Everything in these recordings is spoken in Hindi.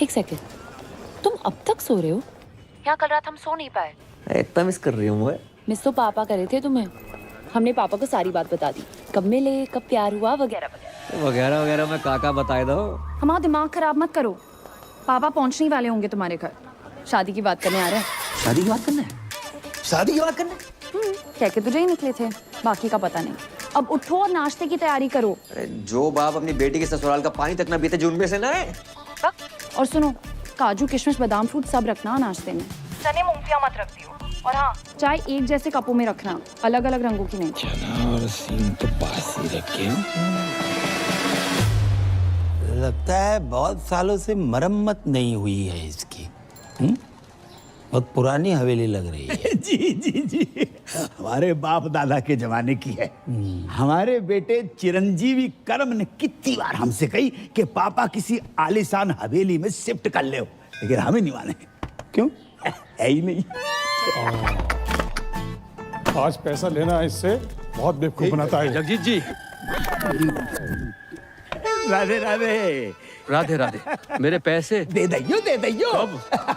एक सेकंड, तुम अब तक सो रहे हो? यहाँ कल रात हम सो नहीं पाए। इतना मिस कर रही हूँ मैं। मिस तो पापा करे थे तुम्हें। हमने पापा को सारी बात बता दी, कब मिले, कब प्यार हुआ, वगैरह वगैरह। वगैरह वगैरह मैं काका बताए दो। हमारा दिमाग खराब मत करो। पापा पहुंचने वाले होंगे तुम्हारे घर, शादी की बात करने आ रहे हैं। शादी की बात करना है? शादी की बात करना है? कह के तुझे ही निकले थे, बाकी का पता नहीं। अब उठो और नाश्ते की तैयारी करो। अरे जो बाप अपनी बेटी के ससुराल का पानी तक ना पीते, जो उनमें से ना है। और सुनो, काजू किशमिश बादाम फ्रूट सब रखना नाश्ते में। चने मूंगफलियां मत रख दियो। और हाँ, चाय एक जैसे कपों में रखना, अलग अलग रंगों की नहीं। चना और सींग तो पास ही रखे। लगता है बहुत सालों से मरम्मत नहीं हुई है इसकी। बहुत पुरानी हवेली लग रही है। जी जी जी, हमारे बाप दादा के जमाने की है। हमारे बेटे चिरंजीवी कर्म ने कितनी बार हमसे कही कि पापा किसी आलीशान हवेली में शिफ्ट कर ले, लेकिन हमें नहीं माने। क्यों? है ही नहीं। आज पैसा लेना है इससे बहुत बेवकूफ बनाता है। जगजीत जी, राधे राधे। राधे राधे। मेरे पैसे दे दइयो, दे दइयो।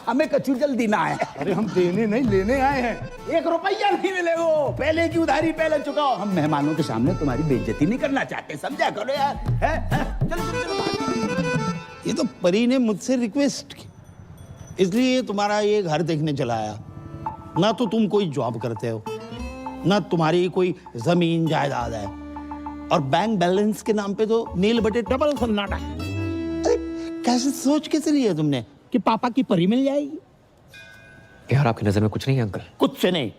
हमें कचू जल्दी ना है। अरे हम देने नहीं लेने आए हैं। 1 रुपया नहीं मिलेगा। पहले की उधारी पहले चुकाओ। हम मेहमानों के सामने तुम्हारी बेइज्जती नहीं करना चाहते, समझा करो यार। चलो चलो चलो। ये तो परी ने मुझसे रिक्वेस्ट की, इसलिए तुम्हारा ये घर देखने चला आया। ना तो तुम कोई जॉब करते हो, ना तुम्हारी कोई जमीन जायदाद है, और बैंक बैलेंस के नाम पे तो नील बटे डबल सन्नाटा है। अरे कैसे सोच के चली है तुमने कि पापा की परी मिल जाएगी? यार आपकी नजर में कुछ नहीं है अंकल? कुछ से नहीं।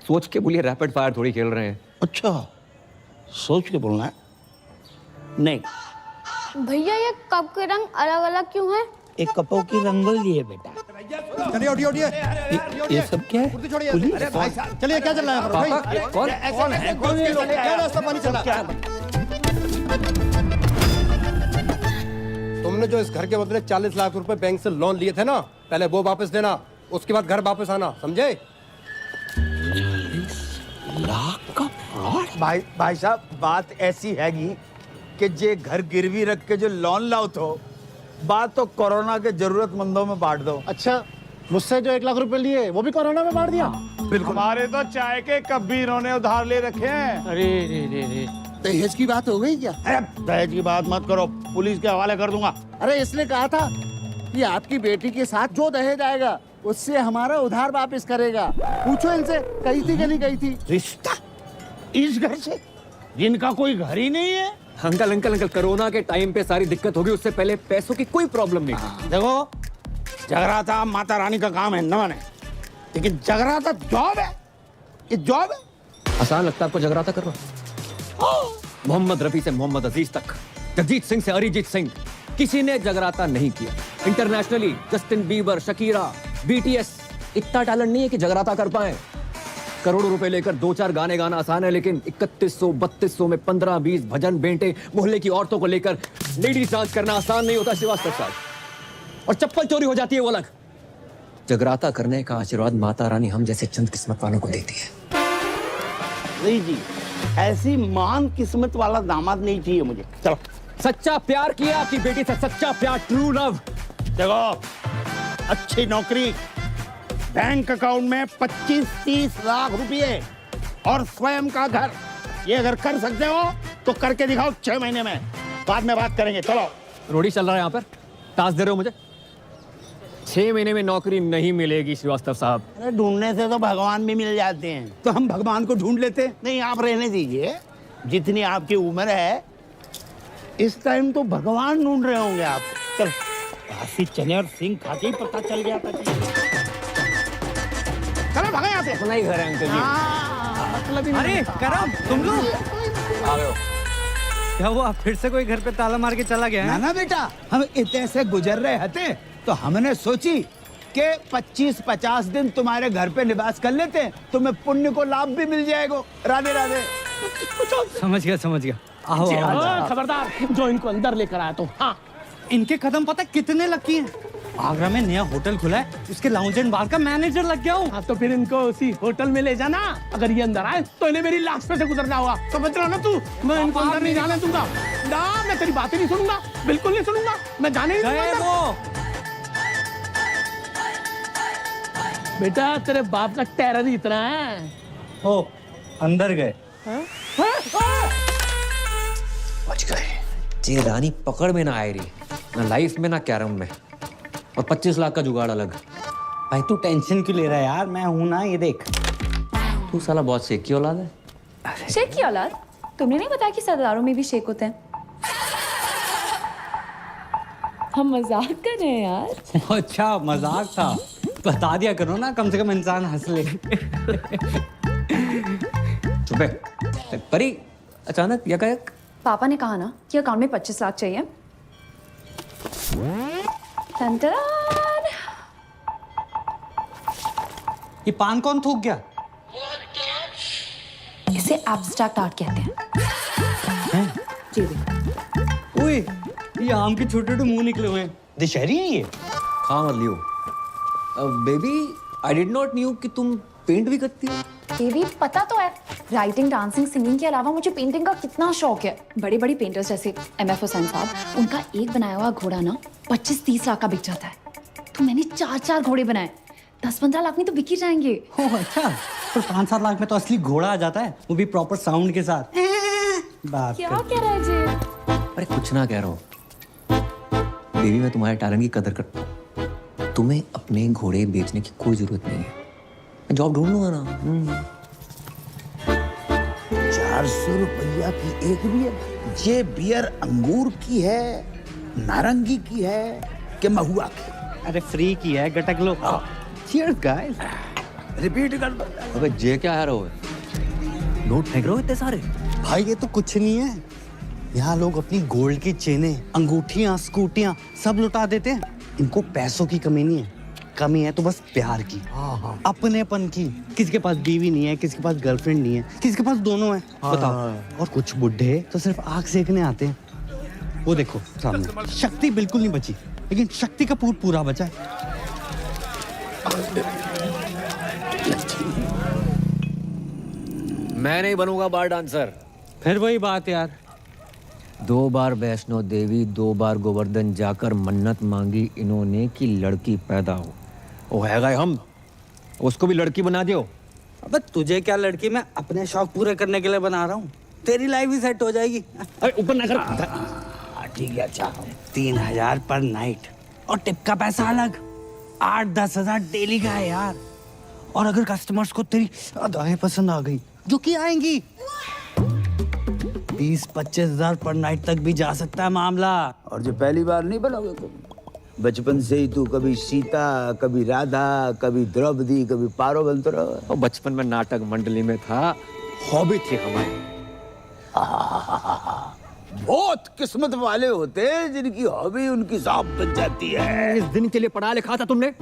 सोच के बोलिए, रैपिड फायर थोड़ी खेल रहे हैं। अच्छा, सोच के बोलना है। नहीं भैया, ये कप के रंग अलग अलग क्यों हैं? एक कपों की रंगोली है बेटा। चलिए उठिए उठिए। ये सब क्या है? पुलिस? अरे भाई साहब, चलिए क्या चल रहा है भाई? कौन है? क्या रास्ता पानी चला? तुमने जो इस घर के बदले 40 लाख रुपए बैंक से लोन लिए थे ना, पहले वो वापस देना, उसके बाद घर वापस आना, समझे? 40 लाख का फ्रॉड? भाई साहब, बात ऐसी हैगी कि जे घर गिरवी रख के जो लोन लाओ तो बात तो कोरोना के जरूरतमंदों में बांट दो। अच्छा, मुझसे जो 1 लाख रुपए लिए वो भी कोरोना में बांट दिया? बिल्कुल। हमारे तो चाय के कप भी इन्होंने उधार ले रखे हैं। अरे रे। दहेज की बात हो गई क्या? अरे दहेज की बात मत करो, पुलिस के हवाले कर दूंगा। अरे इसने कहा था कि आपकी बेटी के साथ जो दहेज आएगा उससे हमारा उधार वापस करेगा। पूछो इनसे, कही थी कि नहीं कही थी? रिश्ता इस घर से, जिनका कोई घर ही नहीं है। अंकल अंकल अंकल, कोरोना के टाइम पे सारी दिक्कत होगी, उससे पहले पैसों की कोई प्रॉब्लम नहीं। देखो, जगराता माता रानी का काम है न माने, लेकिन जगराता जॉब है। ये जॉब है। आसान लगता है आपको जगराता करना? मोहम्मद रफी से मोहम्मद अजीज तक, जगजीत सिंह से अरिजीत सिंह, किसी ने जगराता नहीं किया। Internationally Justin Bieber, Shakira, BTS, इतना टैलेंट नहीं है कि जगराता कर पाए। करोड़ों रुपए लेकर 2-4 गाने गाना आसान है, लेकिन 3100-3200 में 15-20 भजन बेंटे, मोहल्ले की औरतों को लेकर लेडीज डांस करना आसान नहीं होता श्रीवास्तव साहब। और चप्पल चोरी हो जाती है वो अलग। जगराता करने का आशीर्वाद माता रानी हम जैसे चंद किस्मत वालों को देती है। नहीं जी, ऐसी महान किस्मत वाला दामाद नहीं चाहिए मुझे। चलो। सच्चा प्यार किया आपकी बेटी से, सच्चा प्यार, ट्रू लव। देखो, अच्छी नौकरी, बैंक अकाउंट में 25-30 लाख रुपए और स्वयं का घर, ये अगर कर सकते हो तो करके दिखाओ 6 महीने में, बाद में बात करेंगे। चलो। रोडी चल रहा है यहाँ पर, टास्क दे रहे हो मुझे? 6 महीने में नौकरी नहीं मिलेगी श्रीवास्तव साहब। अरे ढूंढने से तो भगवान भी मिल जाते हैं। तो हम भगवान को ढूंढ लेते। नहीं, आप रहने दीजिए, जितनी आपकी उम्र है इस टाइम तो भगवान ढूंढ रहे होंगे आप। चल, बासी चने और सिंह खा के ही पता चल गया था। चलो भागे यहाँ से। अपना ही घर है अंकल जी। अरे करम, तुम लोग आ गए हो? क्या हुआ, फिर से कोई घर पे ताला मार के चला गया है? ना बेटा, हम इतने से गुजर रहे थे तो हमने सोची कि 25-50 दिन तुम्हारे घर पे निवास कर लेते, तुम्हें पुण्य को लाभ भी मिल जाएगा। राधे राधे। समझ गया। आओ। खबरदार, जो इनको अंदर लेकर आया तो। हाँ, इनके कदम पता कितने लकी हैं? आगरा में नया होटल खुला है, उसके लाउंज एंड बार का मैनेजर लग गया हूँ। हाँ तो फिर इनको उसी होटल में ले जाना। अगर ये अंदर आए तो इन्हें मेरी लाश पे से गुजरना होगा, समझ रहा ना तू? मैं इनको अंदर नहीं जाने दूंगा ना, मैं तेरी बातें नहीं सुनूंगा, बिल्कुल नहीं सुनूंगा, मैं जाने नहीं दूंगा। बेटा तेरे बाप का टेरर ही इतना है। ओ अंदर गए। बच गए। ये रानी पकड़ में ना आए रही, ना लाइफ में ना कैरम में, और 25 लाख का जुगाड़ अलग। भाई तू टेंशन क्यों ले रहा है यार, मैं हूं ना, ये देख। तू साला बहुत शेख की औलाद है। शेख की औलाद? तुमने नहीं बताया कि सरदारों में भी शेख होते हैं? हम मजाक कर रहे हैं यार। अच्छा मजाक था, बता दिया करो ना, कम से कम इंसान हंस ले। चुप है। परी अचानक यकायक पापा ने कहा ना कि अकाउंट में 25 लाख चाहिए। टन-टन। ये पान कौन थूक गया? इसे एब्स्ट्रैक्ट आर्ट कहते हैं। जी देखो। ओए ये आम के छोटे छोटे मुंह निकले हुए हैं, दशहरी है ये। खा मत लियो। Baby I did not knew कि तुम पेंट भी करती हो। ये भी पता तो है, राइटिंग, डांसिंग, सिंगिंग के अलावा मुझे पेंटिंग का कितना शौक है। बड़े बड़े पेंटर्स जैसे MF हुसैन साहब, उनका एक बनाया हुआ घोड़ा ना 25-30 लाख का बिक जाता है। तो मैंने 4 घोड़े बनाए, 10-15 लाख में तो बिक ही जाएंगे। ओह अच्छा, तो 5-7 लाख में तो असली घोड़ा आ जाता है, वो भी प्रॉपर साउंड के साथ। बात क्या कर। कह रहा है जी? अरे कुछ ना कह रहा हूँ बेबी, मैं तुम्हारे टैलेंट की कदर करता हूँ। तुम्हें अपने घोड़े बेचने की कोई जरूरत नहीं है, मैं जॉब ढूंढ लूंगा ना। 400 रुपया की एक बियर? ये बियर अंगूर की है, नारंगी की है कि महुआ की? अरे फ्री की है, गटक लो। Cheers guys. रिपीट कर दो। अबे जे क्या है रहो, नोट फेंक रहे हो इतने सारे। भाई ये तो कुछ नहीं है, यहाँ लोग अपनी गोल्ड की चेनें, अंगूठियां, स्कूटियां सब लुटा देते हैं। इनको पैसों की कमी नहीं है, कमी है तो बस प्यार की, अपनेपन की। किसी के पास बीवी नहीं है, किसी के पास गर्लफ्रेंड नहीं है, किसी के पास दोनों है। बताओ। और कुछ बुढ़े तो सिर्फ आग सेकने आते हैं। वो देखो सामने, शक्ति बिल्कुल नहीं बची, लेकिन शक्ति कपूर पूरा बचा है। मैं नहीं बनूंगा बार डांसर। फिर वही बात यार, 2 बार वैष्णो देवी, 2 बार गोवर्धन जाकर मन्नत मांगी इन्होंने कि लड़की पैदा हो। वो हैगा हम, उसको भी लड़की बना दियो। अबे तुझे क्या लड़की, मैं अपने शौक पूरे करने के लिए बना रहा हूँ। तेरी लाइफ भी सेट हो जाएगी। अरे ऊपर ना कर। ठीक है अच्छा, 3000 पर नाइट और टिप का पैसा अलग। 8-10 हजार डेली का है यार। और अगर कस्टमर्स को तेरी अदाएं पसंद आ गई, जो कि आएंगी, 20-25 हजार पर नाइट तक भी जा सकता है मामला। और जो पहली बार नहीं बनोगे तुम, बचपन से ही तू कभी सीता, कभी राधा, कभी द्रौपदी, कभी पारो बनते रहो। और बचपन में नाटक मंडली में था, हॉबी थी हमारी। बहुत किस्मत वाले होते हैं जिनकी हॉबी उनकी जॉब बन जाती है। इस दिन के लिए पढ़ा लिखा था तुमने।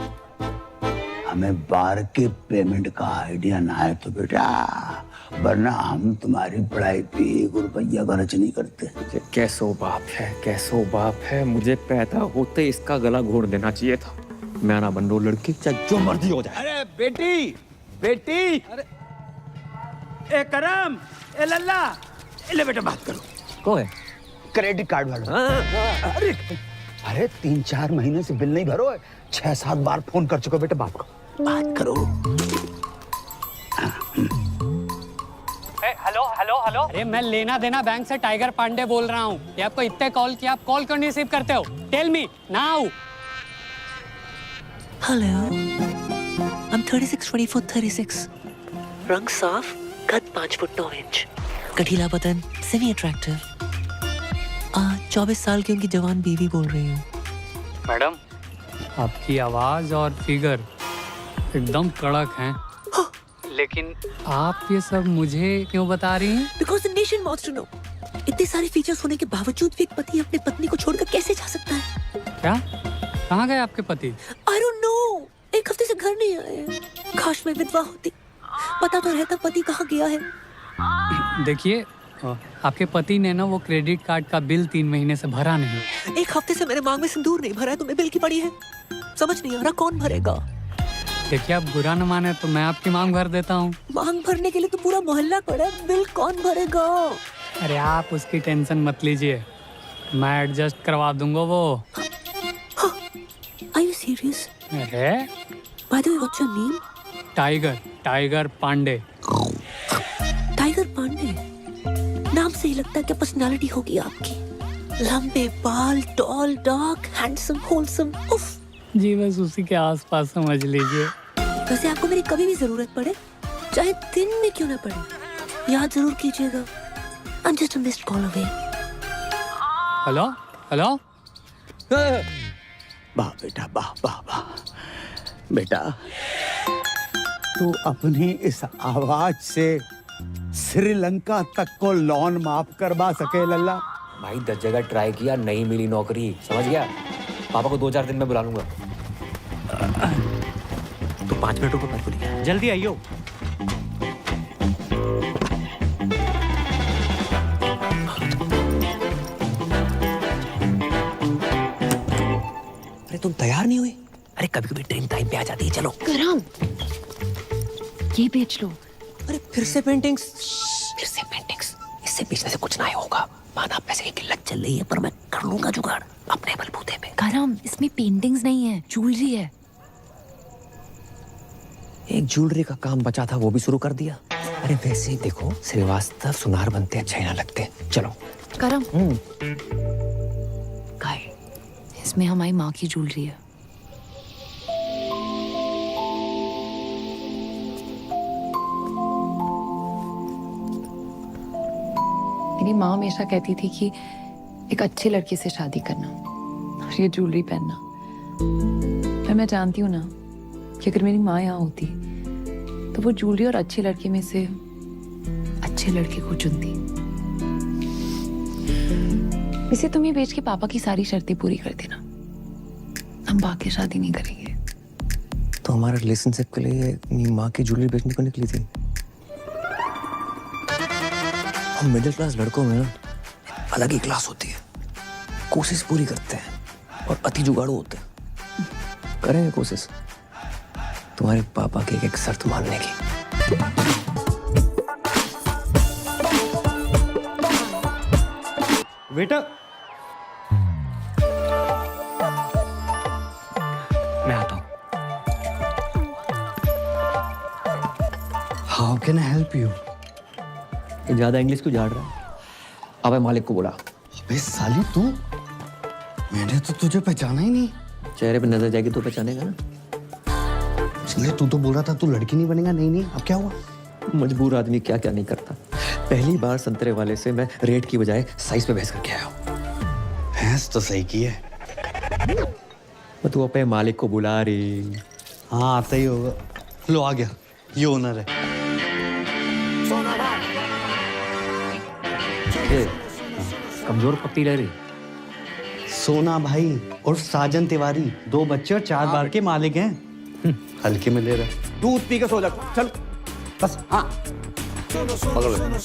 हमें बार के पेमेंट का आइडिया ना है तो बेटा, वरना हम तुम्हारी पढ़ाई पे 1 रुपया खर्च नहीं करते। कैसो बाप है, कैसो बाप है। मुझे पैदा होते इसका गला घोड़ देना चाहिए था। मैं ना बन रो लड़की, चाहे जो मर्जी हो जाए। अरे बेटी, बेटी, अरे ए करम, ए लल्ला, ले बेटा बात करो। कौन है? क्रेडिट कार्ड वाला। अरे 3-4 महीने से बिल नहीं भरो है, 6-7 बार फोन कर चुके बेटा, बात करो। हेलो। अरे मैं लेना देना बैंक से टाइगर पांडे बोल रहा हूँ। ये आपको इतने कॉल किया, आप कॉल क्यों नहीं रिसीव करते हो? Tell me now. Hello, I'm 36-24-36. रंग साफ, कद 5 फुट 9 इंच, गठीला बदन, सेमी अट्रैक्टिव। 24 साल की उनकी जवान बीवी बोल रही हूँ। मैडम, आपकी आवाज और फिगर एकदम कड़क हैं। लेकिन आप ये सब मुझे क्यों बता रही हैं? Because the nation wants to know. इतने सारे फीचर्स होने के बावजूद भी एक पति अपने पत्नी को छोड़कर कैसे जा सकता है? क्या? कहाँ गए आपके पति? I don't know. 1 हफ्ते से घर नहीं आए। काश मैं विधवा होती, पता तो रहता पति कहाँ गया है। देखिए, आपके पति ने ना वो क्रेडिट कार्ड का बिल 3 महीने से भरा नहीं। 1 हफ्ते से मेरे मांग में सिंदूर नहीं भरा है, तुम्हें बिल की पड़ी है। समझ नहीं आ रहा कौन भरेगा। देखिए, आप बुरा न माने तो मैं आपकी मांग भर देता हूँ। मांग भरने के लिए तो पूरा मोहल्ला खड़ा है, बिल कौन भरेगा? अरे आप उसकी टेंशन मत लीजिए, मैं एडजस्ट करवा दूंगा वो। Are you serious? अरे By the way, what's your name? Tiger Pandey. Tiger Pandey. नाम से ही लगता है कि पर्सनालिटी होगी आपकी। लंबे बाल, टॉल, डार्क, हैंडसम, होलसम। उफ। जी बस उसी के आसपास समझ लीजिए। वैसे आपको मेरी कभी भी जरूरत पड़े, चाहे दिन में क्यों ना पड़े, याद जरूर कीजिएगा। I'm just a missed call away. Hello hello. वाह बेटा, वाह वाह वाह। बेटा तू अपनी इस आवाज से श्रीलंका तक को लोन माफ करवा सके लल्ला। भाई 10 जगह ट्राई किया, नहीं मिली नौकरी, समझ गया। पापा को 2-4 दिन में बुला लूंगा। तो 5 मिनट रुको, मत भूलिए। जल्दी आइयो। अरे तुम तैयार नहीं हुई? अरे कभी कभी ट्रेन टाइम पे आ जाती है। चलो करम, ये बेच लो। अरे फिर से पेंटिंग्स। इससे बेचने से कुछ ना होगा। माना पैसे की किल्लत चल रही है, पर मैं कर लूंगा जुगाड़ अपने बलबूते पे। करम, इसमें पेंटिंग्स नहीं है, ज्वेलरी है। एक ज्वेलरी का काम बचा था, वो भी शुरू कर दिया। अरे वैसे ही देखो, श्रीवास्तव सुनार बनते अच्छे ना लगते। चलो करम, काय, इसमें हमारी माँ की ज्वेलरी है। मेरी माँ हमेशा कहती थी कि एक अच्छे लड़के से शादी करना और ये ज्वेलरी पहनना। मैं जानती हूँ ना कि अगर मेरी माँ यहाँ होती तो वो ज्वेलरी और अच्छे लड़के में से अच्छे लड़के को चुनती। इसे तुम ये बेच के पापा की सारी शर्तें पूरी कर देना, हम बाकी शादी नहीं करेंगे। तो हमारा रिलेशनशिप के लिए अपनी माँ की ज्वेलरी बेचने को निकली थी। हम मिडिल क्लास लड़कों में ना अलग ही क्लास होती है। कोशिश पूरी करते हैं और अति जुगाड़ू होते हैं। करेंगे कोशिश तुम्हारे पापा की एक शर्त मानने की। बेटा मैं आता हूँ। How can I help you? ये ज्यादा इंग्लिश क्यों झाड़ रहा है? अबे मालिक को बोला। अबे साली तू, मैंने तो तुझे पहचाना ही नहीं। चेहरे पे नजर जाएगी तो पहचानेगा ना। इसलिए तू तो बोल रहा था तू लड़की नहीं बनेगा। नहीं अब क्या हुआ? मजबूर आदमी क्या क्या नहीं करता। पहली बार संतरे वाले से मैं रेट की बजाय साइज पे बहस करके आया हूँ। भैंस तो सही की है। तू अपने मालिक को बुला रही। हाँ आता ही होगा। लो आ गया, ये ओनर है। कमजोर पत्ती रह रही। सोना भाई और साजन तिवारी, 2 बच्चे और 4 बार के मालिक हैं। हल्के में ले रहा। दूध पी के सो जा, चल बस। हाँ पकड़ ले।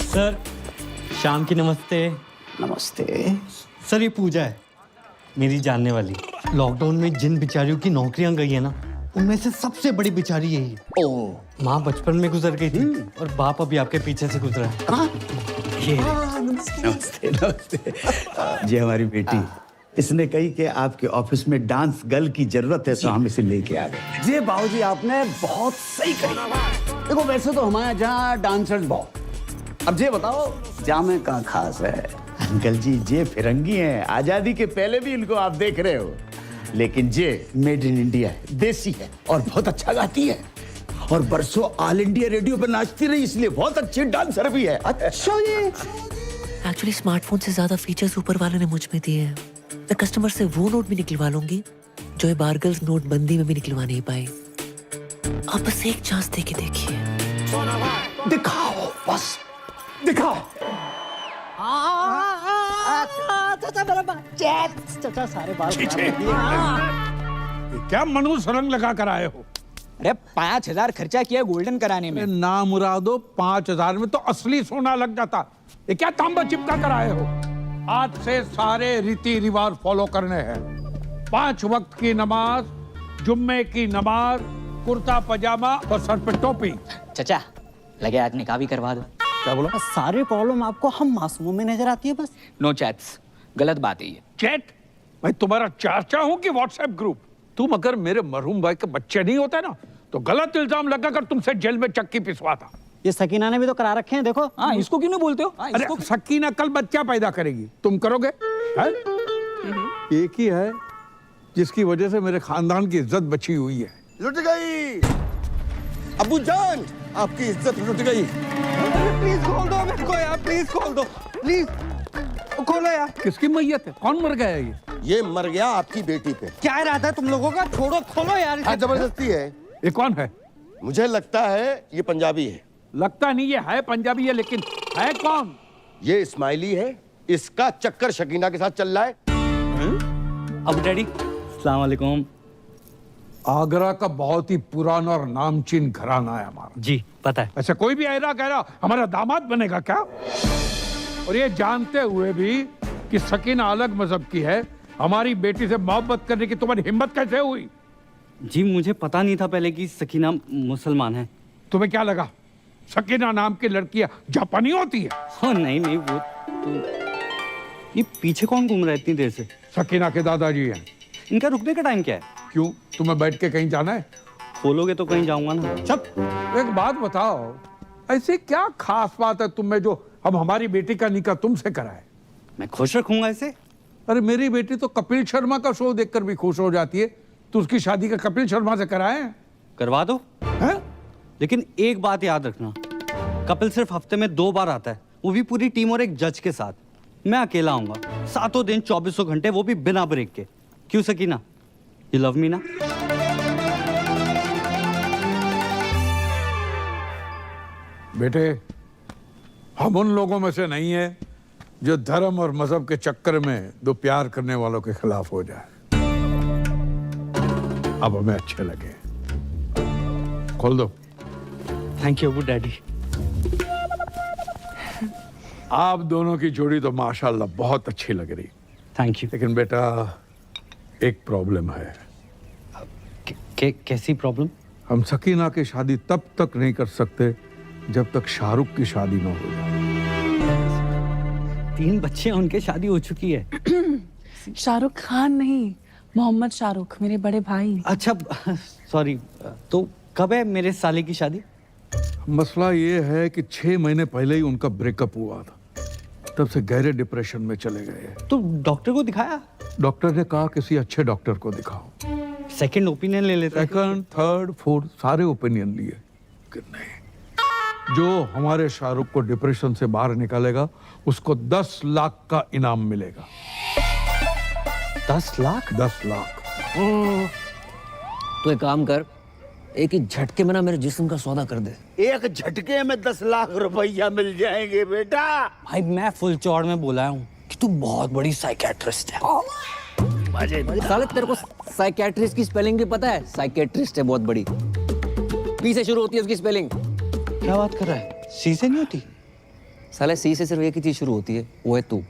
सर शाम की नमस्ते। नमस्ते। सर ये पूजा है, मेरी जानने वाली। लॉकडाउन में जिन बिचारियों की नौकरियां गई है ना, उनमें से सबसे बड़ी बिचारी यही है। ओ माँ बचपन में गुजर गई थी और बाप अभी आपके पीछे से गुजरा है। कहाँ? ये नमस्ते नमस्ते। ये हमारी बेटी, इसने कही कि आपके ऑफिस में डांस गर्ल की जरूरत है, तो हम इसे लेके आ गए। जी बाबूजी, आपने बहुत सही कही। देखो वैसे तो हमारे यहाँ डांसर्स बहुत, अब ये बताओ जामे का खास है। अंकल जी ये फिरंगी हैं, आजादी के पहले भी इनको आप देख रहे हो, लेकिन ये मेड इन इंडिया है, देसी है और बहुत अच्छा गाती है और बरसों ऑल इंडिया रेडियो पर नाचती रही, इसलिए बहुत अच्छी डांसर भी है। अच्छा ये एक्चुअली स्मार्टफोन से ज्यादा फीचर्स ऊपर वाले ने मुझ में दिए हैं। मैं कस्टमर से वो नोट भी निकलवा लूंगी जो ये बारगल्स नोटबंदी में भी निकलवा नहीं पाए। आप बस एक चांस दे के देखिए। दिखाओ, बस दिखाओ। क्या मनुष्य रंग लगा कर आए हो? अरे 5,000 खर्चा किया गोल्डन कराने में। ना मुरादो, 5,000 में तो असली सोना लग जाता। ये क्या तांबा चिपका कर आए हो? आज से सारे रीति रिवाज फॉलो करने हैं। 5 वक्त की नमाज, जुम्मे की नमाज, कुर्ता पजामा और सर पे टोपी। चचा लगे आज निकाह भी करवा दो। क्या बोला? सारे प्रॉब्लम आपको हम मासूमों में नजर आती है बस। नो चैट्स, गलत बात है ये। चैट? मैं तुम्हारा चाचा हूँ कि व्हाट्सएप ग्रुप? तुम अगर मेरे मरहूम भाई के बच्चे नहीं होते ना तो गलत इल्जाम लगाकर तुमसे जेल में चक्की पिसवाता। ये सकीना ने भी तो करा रखे हैं, देखो। हाँ, इसको क्यों नहीं बोलते हो? अरे सकीना कल बच्चा पैदा करेगी, तुम करोगे? है? एक ही है जिसकी वजह से मेरे खानदान की इज्जत बची हुई है। लुट गई अबू जान, आपकी इज्जत लुट गई। प्लीज खोल दो मेरे को यार, प्लीज खोल दो, प्लीज खोलो यार। किसकी मैयत है? कौन मर गया है ये मर गया आपकी बेटी पे। क्या इरादा है तुम लोगों का? छोड़ो, खोलो यार इसे। जबरदस्ती है। ये कौन है? मुझे लगता है ये पंजाबी है। लगता नहीं ये है पंजाबी है, लेकिन है कौन? ये इस्माइली है, इसका चक्कर शकीना के साथ चल रहा है। अब डैडी, अस्सलाम वालेकुम। आगरा का बहुत ही पुराना और नामचीन घराना है हमारा। जी पता है। अच्छा, कोई भी ऐरा कह रहा हमारा दामाद बनेगा क्या? और ये जानते हुए भी कि सकीना अलग मजहब की है, हमारी बेटी से मोहब्बत करने की तुम्हारी हिम्मत कैसे हुई? जी मुझे पता नहीं था पहले कि सकीना मुसलमान है। तुम्हें क्या लगा सकीना नाम की लड़कियां जापानी होती है? हाँ नहीं नहीं, वो तो ये पीछे कौन घूम रहा है इतनी देर से? सकीना के दादाजी हैं। इनका रुकने का टाइम क्या है? क्यों, तुम्हें बैठ के कहीं जाना है? खोलोगे तो कहीं जाऊंगा ना। चुप। एक बात बताओ, ऐसी क्या खास बात है तुम में जो हम हमारी बेटी का निकाह तुमसे कराए? मैं खुश रखूंगा इसे। अरे मेरी बेटी तो कपिल शर्मा का शो देखकर भी खुश हो जाती है, तो उसकी शादी का कपिल शर्मा से कराए? करवा दो। हैं? लेकिन एक बात याद रखना, कपिल सिर्फ हफ्ते में 2 बार आता है, वो भी पूरी टीम और एक जज के साथ। मैं अकेला आऊंगा, 7 दिन 24 घंटे, वो भी बिना ब्रेक के। क्यों सकीना, यू लव मी ना? बेटे, हम उन लोगों में से नहीं है जो धर्म और मजहब के चक्कर में दो प्यार करने वालों के खिलाफ हो जाए। अब हमें अच्छे लगे। खोल दो। Thank you Abu daddy. आप दोनों की जोड़ी तो माशाल्लाह बहुत अच्छी लग रही, थैंक यू। लेकिन बेटा एक प्रॉब्लम है। कैसी प्रॉब्लम? हम सकीना की शादी तब तक नहीं कर सकते जब तक शाहरुख की शादी ना हो जाए। 3 बच्चे हैं, उनके शादी हो चुकी है। शाहरुख खान नहीं, मोहम्मद शाहरुख, मेरे बड़े भाई। अच्छा सॉरी, तो कब है मेरे साले की शादी? मसला ये है कि 6 महीने पहले ही उनका ब्रेकअप हुआ था, तब से गहरे डिप्रेशन में चले गए। तो डॉक्टर को दिखाया? डॉक्टर ने कहा किसी अच्छे डॉक्टर को दिखाओ। सेकंड ओपिनियन ले लेते हैं। सेकंड, थर्ड, फोर्थ सारे ओपिनियन लिए कि नहीं, जो हमारे शाहरुख को डिप्रेशन से बाहर निकालेगा उसको 10 लाख का इनाम मिलेगा। 10 लाख? 10 लाख। तो एक काम कर, एक ही झटके में ना मेरे जिस्म का सौदा कर दे। एक झटके में 10 लाख रुपया मिल जाएंगे बेटा। भाई मैं फुल चौड़ में बोला हूँ कि तू बहुत बड़ी साइकेट्रिस्ट है। साले तेरे को साइकेट्रिस्ट की स्पेलिंग भी पता है? साइकेट्रिस्ट है बहुत बड़ी, पी से शुरू होती है उसकी स्पेलिंग। क्या बात कर रहा है? सी से नहीं होती? साले सी से सिर्फ एक ही चीज शुरू होती है, वो है तू।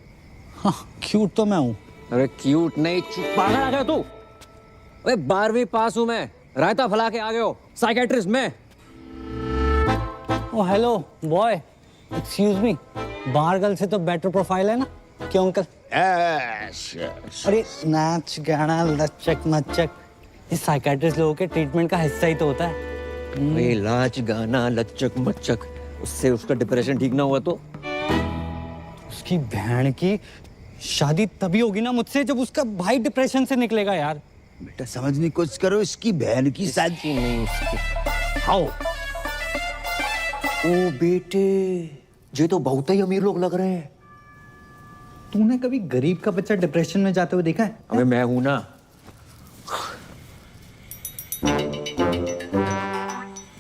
हाँ, क्यूट तो मैं हूँ। अरे क्यूट नहीं, पागल आ गया तू। अरे 12वीं पास हूं मैं, रायता फैला के आ गए हो। साइकेट्रिस्ट मैं। ओ हेलो बॉय, एक्सक्यूज मी, बाहर गर्ल से तो बेटर प्रोफाइल है ना? क्यों अंकल? अरे नाच गाना लचक मचक, ये साइकेट्रिस्ट लोगों के ट्रीटमेंट का हिस्सा ही तो होता है। ये लाच गाना लचक मचक, उससे उसका डिप्रेशन ठीक ना हुआ तो? उसकी बहन की शादी तभी होगी ना मुझसे जब उसका भाई डिप्रेशन से निकलेगा यार। बेटा समझने की कोशिश करो, इसकी बहन की शादी नहीं उसकी। आओ। ओ बेटे, ये तो बहुत ही अमीर लोग लग रहे हैं। तूने कभी गरीब का बच्चा डिप्रेशन में जाते हुए देखा है? अबे मैं हूं ना।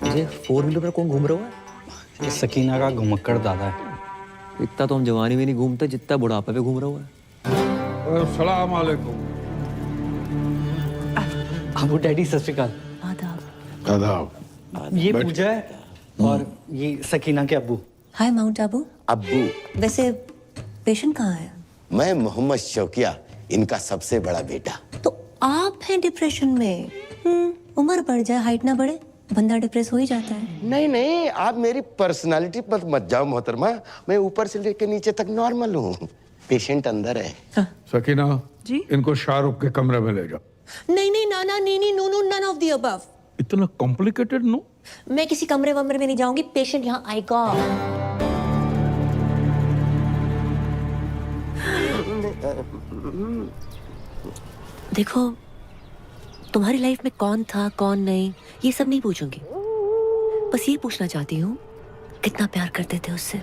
ये 4 व्हीलर पर कौन घूम रहा है? ये सकीना का घुमक्कड़ दादा है। इतना तो हम जवानी में नहीं घूमते जितना बुढ़ापे पे घूम रहा है। अस्सलाम वालेकुम। अबू डैडी सत श्री अकाल। आदाब। ये पूजा है और ये सकीना के अब्बू। हाय माउंट आबू। अब्बू, वैसे पेशेंट कहाँ है? मैं मोहम्मद शौकिया, इनका सबसे बड़ा बेटा। तो आप हैं डिप्रेशन में? उम्र बढ़ जाए हाइट ना बढ़े, बंदा डिप्रेस हो ही जाता है। नहीं नहीं, आप मेरी पर्सनालिटी पर मत जाओ मोहतरमा, मैं ऊपर से लेकर नीचे तक नॉर्मल हूँ। पेशेंट अंदर है। सकीना जी? इनको शाहरुख के कमरे में ले जाओ। नहीं नहीं नाना नीनी नूनू नन ऑफ द अबव। इतना कॉम्प्लिकेटेड नो? मैं किसी कमरे वमरे में नहीं जाऊंगी, पेशेंट यहाँ आएगा। देखो तुम्हारी लाइफ में कौन था कौन नहीं ये सब नहीं पूछूंगी, बस ये पूछना चाहती हूँ कितना प्यार करते थे उससे।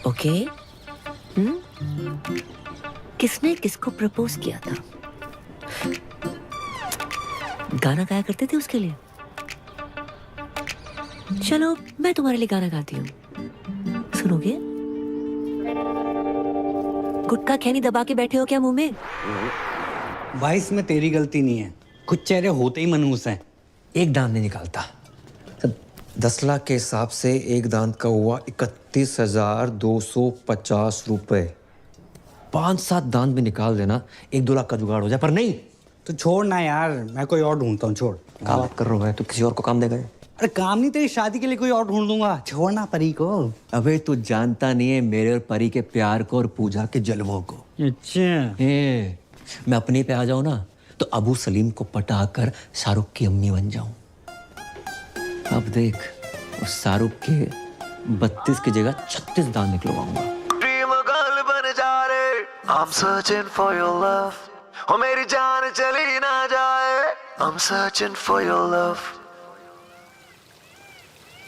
ओके किसने किसको प्रपोज किया था? गाना गाया करते थे उसके लिए? चलो मैं तुम्हारे लिए गाना गाती हूँ, सुनोगे? गुटखा खैनी दबा के बैठे हो क्या मुंह में? भाई इसमें तेरी गलती नहीं है, कुछ चेहरे होते ही मनहूस हैं। एक दांत नहीं निकालता। 10 लाख के हिसाब से एक दांत का हुआ 31,250 रुपए। 5-7 दांत भी निकाल देना 1-2 लाख का जुगाड़ हो जाए, पर नहीं। तो छोड़ ना यार, मैं कोई और ढूंढता हूँ, छोड़। क्या बात कर रहा है? तू किसी और को काम देगा? अरे काम नहीं, तेरी शादी के लिए कोई और ढूंढ दूंगा, छोड़ना परी को। अबे तू जानता नहीं है मेरे और परी के प्यार को और पूजा के जलवों को। अच्छा मैं अपने पे आ जाऊं ना तो अबू सलीम को पटा कर शाहरुख की अम्मी बन जाऊं। अब देख उस शाहरुख के 32 की जगह 36 दांत निकलवाऊंगा। ड्रीम गर्ल बन जा रे, I'm searching for your love, ओ मेरी जान चली ना जाए, I'm searching for your love।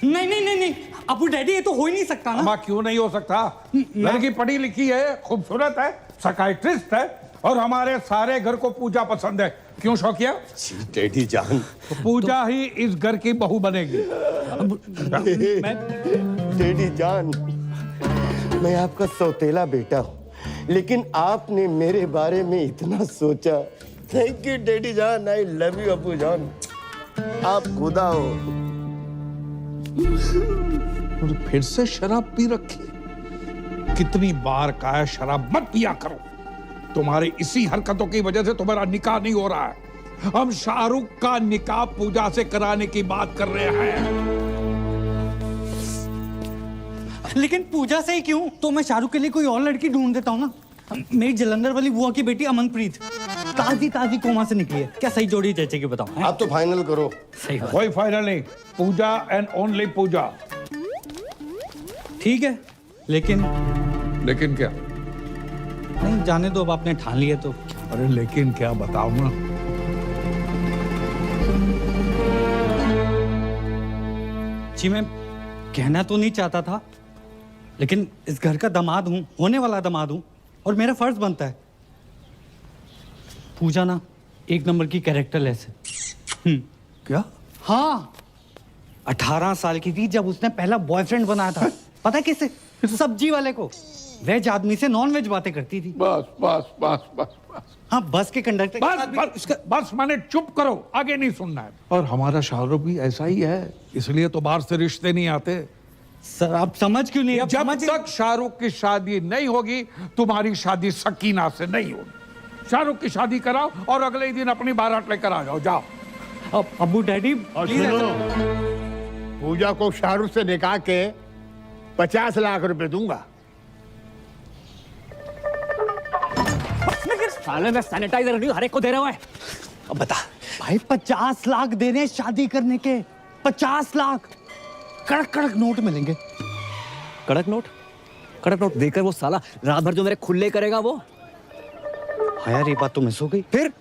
नहीं नहीं नहीं नहीं अबू डैडी ये तो हो ही नहीं सकता ना। अम्मा क्यों नहीं हो सकता? लड़की पढ़ी लिखी है, खूबसूरत है, साइकियाट्रिस्ट है और हमारे सारे घर को पूजा पसंद है। क्यों शौकिया? डैडी जान, तो पूजा ही इस घर की बहू बनेगी। डैडी जान, मैं आपका सौतेला बेटा हूँ, लेकिन आपने मेरे बारे में इतना सोचा। थैंक यू डैडी जान, आई लव यू अबू जान, आप खुदा हो। और फिर से शराब पी रखी। कितनी बार कहा शराब मत पिया करो। तुम्हारी इसी हरकतों की वजह से तुम्हारा निकाह नहीं हो रहा है। हम शाहरुख का निकाह पूजा से कराने की बात कर रहे हैं। लेकिन पूजा से ही क्यों? तो मैं शाहरुख के लिए कोई और लड़की ढूंढ देता हूँ ना। मेरी जलंधर वाली बुआ की बेटी अमनप्रीत ताजी ताजी कोमा से निकली है, क्या सही जोड़ी जैसे कि बताओ? आप तो फाइनल करो। सही बात। कोई फाइनल नहीं, पूजा एंड ओनली पूजा। ठीक है, लेकिन क्या? नहीं जाने दो, अब आपने ठान लिया तो। अरे लेकिन क्या बताऊं ना? जी मैं कहना तो नहीं चाहता था, लेकिन इस घर का दामाद हूं, होने वाला दामाद हूं, और मेरा फर्ज बनता है। पूजा ना 1 नंबर की कैरेक्टरलेस है। क्या? हाँ 18 साल की थी जब उसने पहला बॉयफ्रेंड बनाया था। पता है किसे? सब्जी वाले को। वेज आदमी से नॉन वेज बातें करती थी। बस बस बस बस बस हाँ बस के कंडक्टर बस माने चुप करो, आगे नहीं सुनना है। और हमारा शाहरुख भी ऐसा ही है, इसलिए तो बाहर से रिश्ते नहीं आते। सर आप समझ क्यों नहीं? जब तक शाहरुख की शादी नहीं होगी तुम्हारी शादी सकीना से नहीं होगी। शाहरुख की शादी कराओ और अगले ही दिन अपनी बारात लेकर आ जाओ। जाओ। अब अबू डैडी पूजा को शाहरुख से निकाह के 50 लाख रुपए दूंगा। साले में सैनिटाइजर नहीं हर एक को दे रहा है। अब बता भाई 50 लाख दे रहे हैं शादी करने के। 50 लाख कड़क कड़क नोट मिलेंगे। कड़क नोट देकर वो साला रात भर जो मेरे खुले करेगा वो। हाँ यार ये बात तो मिस हो गई। फिर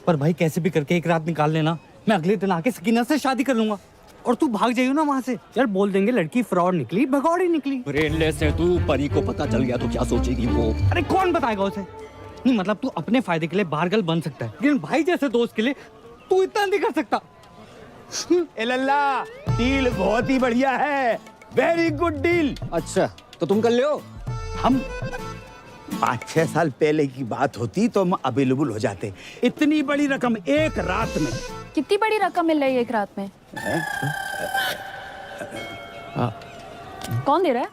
पर भाई कैसे भी करके एक रात निकाल लेना, मैं अगले दिन आके सकीना से शादी कर लूंगा और तू भाग जाइयो ना वहां से। यार बोल देंगे लड़की फ्रॉड निकली, भगौड़ी निकली। ब्रेनलेस है तू, परी को पता चल गया तो क्या सोचेगी वो? अरे कौन बताएगा उसे? नहीं मतलब तू अपने फायदे के लिए बारगल बन सकता है, लेकिन भाई जैसे दोस्त के लिए तू इतना नहीं कर सकता। ए लल्ला, डील बहुत ही बढ़िया है, वेरी गुड डील। अच्छा तो तुम कर लो। हम 5-6 साल पहले की बात होती तो हम अवेलेबल हो जाते। इतनी बड़ी रकम एक रात में। कितनी बड़ी रकम मिल रही है एक रात में? कौन दे रहा है?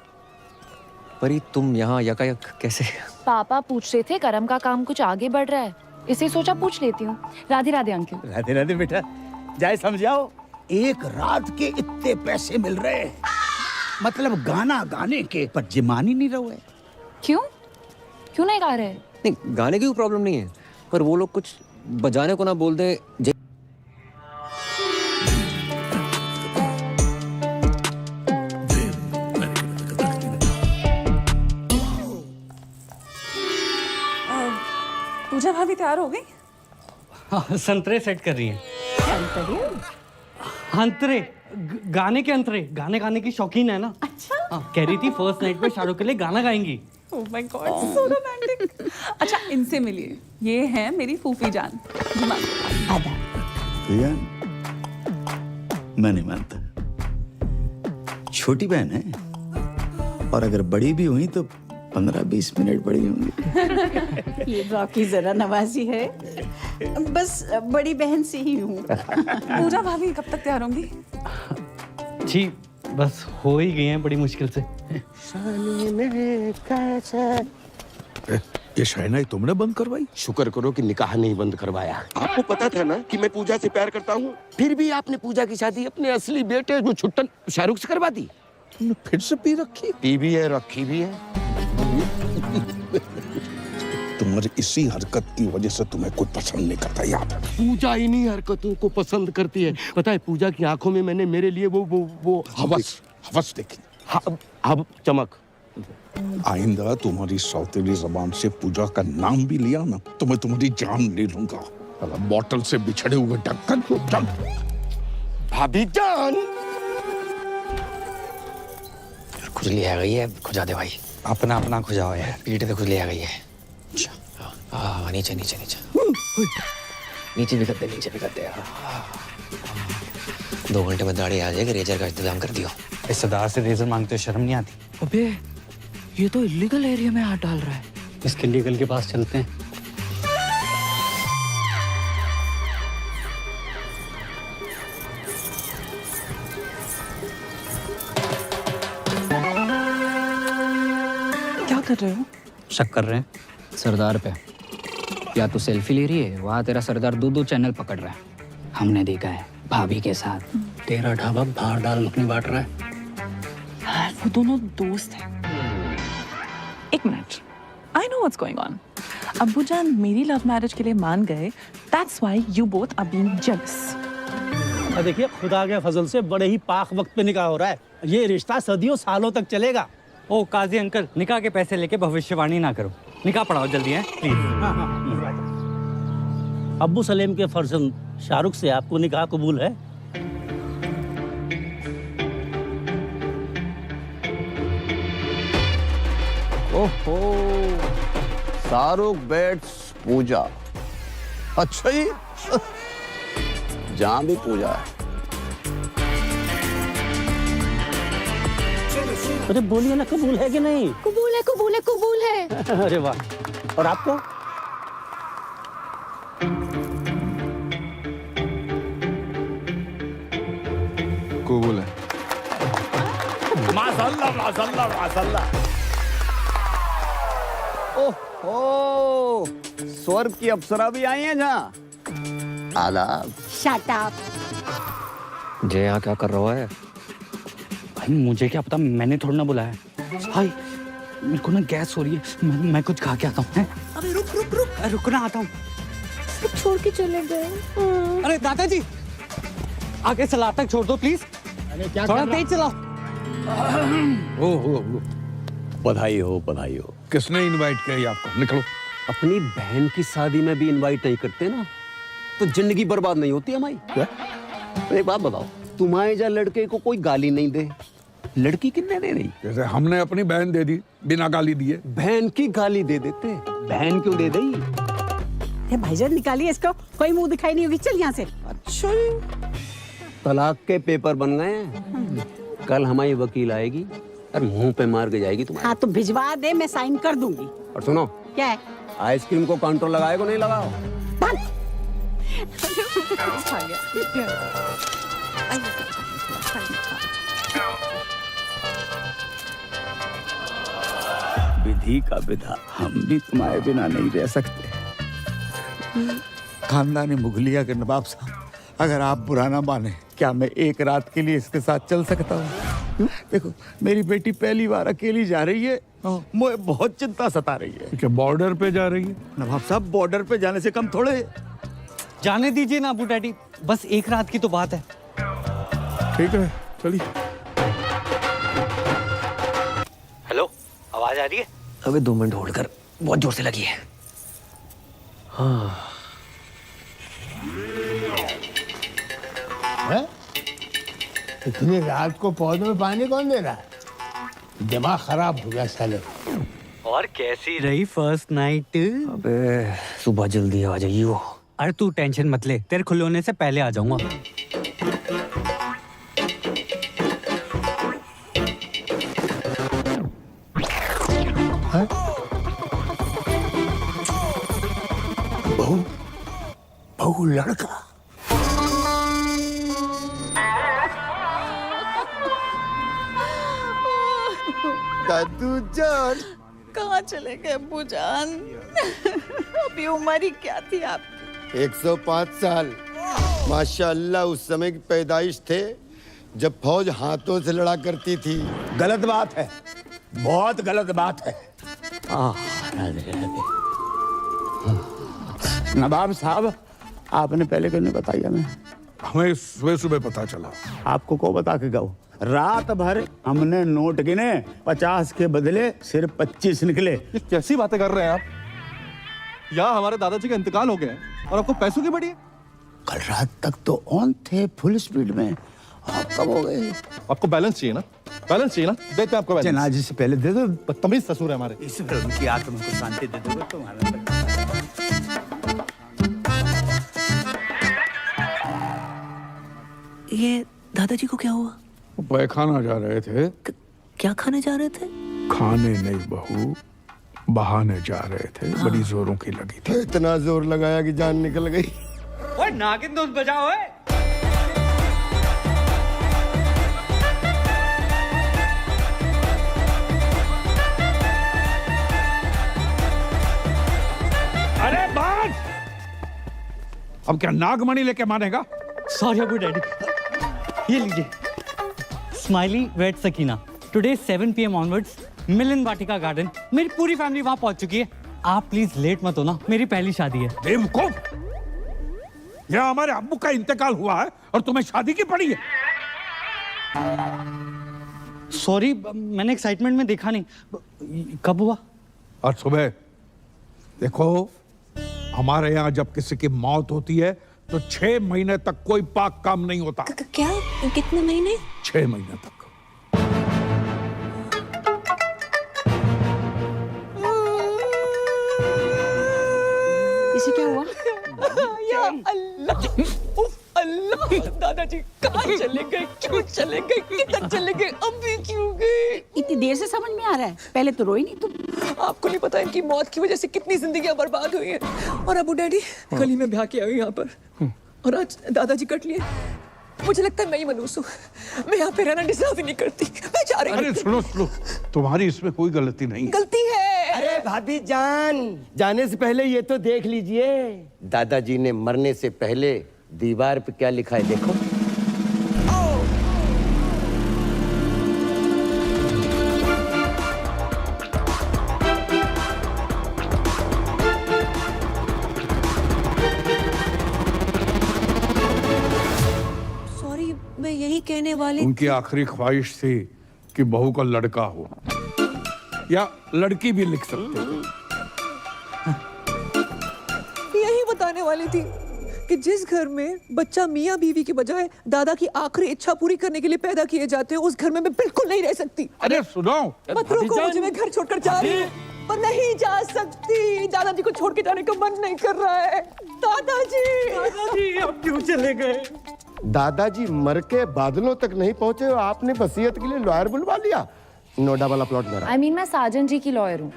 परी तुम यहाँ यकायक कैसे? पापा पूछ रहे थे करम का काम कुछ आगे बढ़ रहा है, इसे सोचा पूछ लेती हूँ। राधे राधे अंकल। राधे राधे बेटा, जाए समझाओ। एक रात के इतने पैसे मिल रहे हैं, मतलब गाना गाने के, पर जिमानी नहीं रहो है। क्यों नहीं गा रहे? नहीं गाने की कोई प्रॉब्लम नहीं है, पर वो लोग कुछ बजाने को ना बोल दे। पूजा भाभी तैयार हो गई? हाँ, संतरे सेट कर रही हैं। अंतरे, गाने के अंतरे, गाने गाने की शौकीन है ना। अच्छा। कह रही थी फर्स्ट नाइट पे शाहरुख के लिए गाना गाएंगी। Oh my god, so romantic. अच्छा, इनसे मिलिए, ये है मेरी फूफी जान। भैया मैं नहीं मानता, छोटी बहन है और अगर बड़ी भी हुई तो 15-20 मिनट बड़ी होंगी। ये बाकी जरा नवाजी है, बस बड़ी बहन से ही हूँ। पूजा भाभी कब तक तैयार होंगी? जी बस हो ही गई हैं बड़ी मुश्किल से। ये शहनाई तुमने बंद करवाई? शुक्र करो कि निकाह नहीं बंद करवाया। आपको पता था ना कि मैं पूजा से प्यार करता हूँ, फिर भी आपने पूजा की शादी अपने असली बेटे जो छुट्टन शाहरुख से करवा दी। तुमने फिर से पी रखी? पी भी है, रखी भी है। तुम्हारी इसी हरकत की वजह से तुम्हें कोई पसंद नहीं करता याद है? पूजा इन्हीं हरकतों को पसंद करती है। पता है पूजा की आंखों में मैंने मेरे लिए वो हवस देखी। अब चमक। आइंदा तुम्हारी सौतेली जबान से पूजा का नाम भी लिया ना तो मैं तुम्हारी जान ले लूंगा। बोतल से बिछड़े हुए ढक्कन को चल। भाभी जान, खुजली आ गई है, खुजा दे भाई। अपना अपना खुजाओ यार। पीठ पे खुजली आ गई है। हाँ, नीचे नीचे नीचे नीचे भी करते, नीचे भी करते। 2 घंटे में दाढ़ी आ जाएगी, रेजर का इंतजाम कर दियो। इस सरदार से रेजर मांगते हो शर्म नहीं आती? अबे ये तो इलीगल एरिया में हाथ डाल रहा है। इसके लीगल के पास चलते हैं। क्या कर रहे हो? शक कर रहे हैं सरदार पे। या तो सेल्फी ले रही है, वहाँ तेरा सरदार 2-2 चैनल पकड़ रहा है। हमने देखा है भाभी के साथ। तेरा ढाबा बाहर डाल अपनी बांट रहा है। वो दोनों दोस्त हैं। एक minute, I know what's going on. अब्बू जान मेरी लव मैरिज के लिए मान गए, that's why you both are being jealous. देखिए खुदा के फजल से बड़े ही पाक वक्त पे निकाह हो रहा है। ये रिश्ता सदियों सालों तक चलेगा। ओ काजी अंकल, निकाह के पैसे लेके भविष्यवाणी ना करो। निकाह पढ़ाओ जल्दी है प्लीज। अब्बू सलेम के फर्जंद शाहरुख से आपको निकाह कबूल है? ओहो, शाहरुख बेट्स पूजा। अच्छा ही जहाँ भी पूजा है। अरे बोलिए ना, कबूल है कि नहीं? कबूल है, कबूल है, कबूल है। अरे वाह। और आपको? कबूल है। माशाल्लाह माशाल्लाह माशाल्लाह। ओह, स्वर्ग की अप्सरा भी आई हैं जहाँ। आदाब। Shut up. जय यहाँ क्या कर रहा है? भाई मुझे क्या पता, मैंने थोड़ा ना बुलाया। हाय, मेरे को ना गैस हो रही है, मैं कुछ खा के आता हूँ। अबे रुक, रुक ना, आता हूँ। छोड़ के चले गए। अरे दादाजी, आगे सलाद तक छोड़ दो प्लीज। अरे क्या थोड़ा तेज चलाओ। ओ बधाई हो, बधाई हो। किसने इनवाइट किया आपको? निकलो। अपनी बहन की शादी में भी इनवाइट नहीं करते ना तो जिंदगी बर्बाद नहीं होती हमारी। एक बात बताओ, तुम्हारे जा लड़के को कोई गाली नहीं दे, लड़की कितने दे रही? जैसे हमने अपनी बहन दे दी बिना गाली दिए। बहन की गाली दे देते, बहन क्यों दे दी? भाईजान निकालिए इसको, कोई मुंह दिखाई नहीं होगी। चल यहाँ से। अच्छा, तलाक के पेपर बन गए हैं। कल हमारी वकील आएगी और मुंह पे मार के जाएगी तुम्हारे। हाँ तो भिजवा दे, मैं साइन कर दूंगी। और सुनो, क्या है? आइसक्रीम को काउंटर लगाए को नहीं लगाओ। विधि का विधा, हम भी तुम्हारे बिना नहीं रह सकते। खानदानी मुगलिया के नवाब साहब अगर आप बुरा ना माने, क्या मैं एक रात के लिए इसके साथ चल सकता हूँ? देखो, मेरी बेटी पहली बार अकेली जा रही है, मुझे बहुत चिंता सता रही है। क्या बॉर्डर पे जा रही है? नवाब साहब, बॉर्डर पे जाने से कम थोड़े। जाने दीजिए ना अबू डैडी, बस एक रात की तो बात है। ठीक है, चलिए। हेलो, आवाज आ रही है? अबे 2 मिनट होल्ड कर, बहुत जोर से लगी है। हाँ। इतनी रात को पौधों में पानी कौन दे रहा है? दिमाग खराब हो गया साले। और कैसी रही फर्स्ट नाइट? अबे सुबह जल्दी आ जाइयो। अरे तू टेंशन मत ले, तेरे खुले होने से पहले आ जाऊंगा। बहू लड़का। दादू जान, कहाँ चले गए अब्बू जान? अभी उम्र ही क्या थी आपकी? 105 साल। माशाअल्लाह, उस समय की पैदाइश थे जब फौज हाथों से लड़ा करती थी। गलत बात है, बहुत गलत बात है। नवाब साहब, आपने पहले क्यों नहीं बताया? मैं हमें सुबह सुबह पता चला। आपको को बता के गया? रात भर हमने नोट गिने, 50 के बदले सिर्फ 25 निकले। ये कैसी बातें कर रहे हैं आप? यहाँ हमारे दादाजी का इंतकाल हो गया है और आपको पैसों की बड़ी है। कल रात तक तो ऑन थे, फुल स्पीड में। आप कब हो गए? आपको बैलेंस चाहिए ना? बैलेंस चाहिए ना? देते हैं आपको बैलेंस। जनाजे से पहले दे दो। बदतमीज ससुर है हमारे। इस उनकी आत्मा को शांति दे दो तुम्हारा। ये दादाजी को क्या हुआ? पैखाना जा रहे थे। क्या खाने जा रहे थे? खाने नहीं बहू, बहाने जा रहे थे। बड़ी जोरों की लगी थी। इतना जोर लगाया कि जान निकल गई। ओए नागिन दोस्त बजाओ। अरे बस! अब क्या नागमणि लेके मानेगा? सॉरी अबू डैडी, ये लीजिए। Smiley weds Sakina, today 7 PM onwards Milan Vatika garden. मेरी पूरी फैमिली वहां पहुंच चुकी है। आप प्लीज लेट मत होना, मेरी पहली शादी है। बेवकूफ! यहाँ हमारे अब्बू का इंतकाल हुआ है और तुम्हें शादी की पड़ी है। सॉरी, मैंने एक्साइटमेंट में देखा नहीं। कब हुआ? आज सुबह। देखो, हमारे यहाँ जब किसी की मौत होती है तो 6 महीने तक कोई पाक काम नहीं होता। क्या? कितने महीने? 6 महीने तक। इसे क्या हुआ? या अल्लाह, उफ अल्लाह, दादाजी कहाँ चले गए? क्यों चले गए? किधर चले गए? अभी क्यों गए? इतनी देर से समझ में आ रहा है, पहले तो रोई नहीं तुम। आपको नहीं पता इनकी मौत की वजह से कितनी जिंदगियां बर्बाद हुई हैं। और अबू डैडी, कल ही मैं ब्याह के आई हूँ यहाँ पर और आज दादाजी कट लिए। मुझे लगता है मैं ही मनूस हूँ। मैं यहाँ पे रहना डिजर्व ही नहीं करती। मैं जा रही हूँ। अरे सुनो सुनो, तुम्हारी इसमें कोई गलती नहीं है। गलती है। अरे भाभी जान, जाने से पहले ये तो देख लीजिए। दादाजी ने मरने से पहले दीवार पे क्या लिखा है, देखो। सॉरी, मैं यही कहने वाली। उनकी आखिरी ख्वाहिश थी कि बहू का लड़का हो, या लड़की भी लिख सकते थे। यही बताने वाली थी कि जिस घर में बच्चा मियाँ बीवी के बजाय दादा की आखिरी इच्छा पूरी करने के लिए पैदा किए जाते हैं, उस घर में मैं बिल्कुल नहीं रह सकती। अरे सुनो, मत रोको मुझे, मैं घर छोड़कर जा रही हूँ। पर नहीं जा सकती, दादाजी को छोड़ के जाने का मन नहीं कर रहा है। दादाजी आप क्यों चले गए? दादाजी मर के बादलों तक नहीं पहुंचे और आपने वसीयत के लिए लॉयर बुलवा लिया। नोडा वाला प्लॉट मेरा। I mean, मैं साजन जी की लॉयर हूँ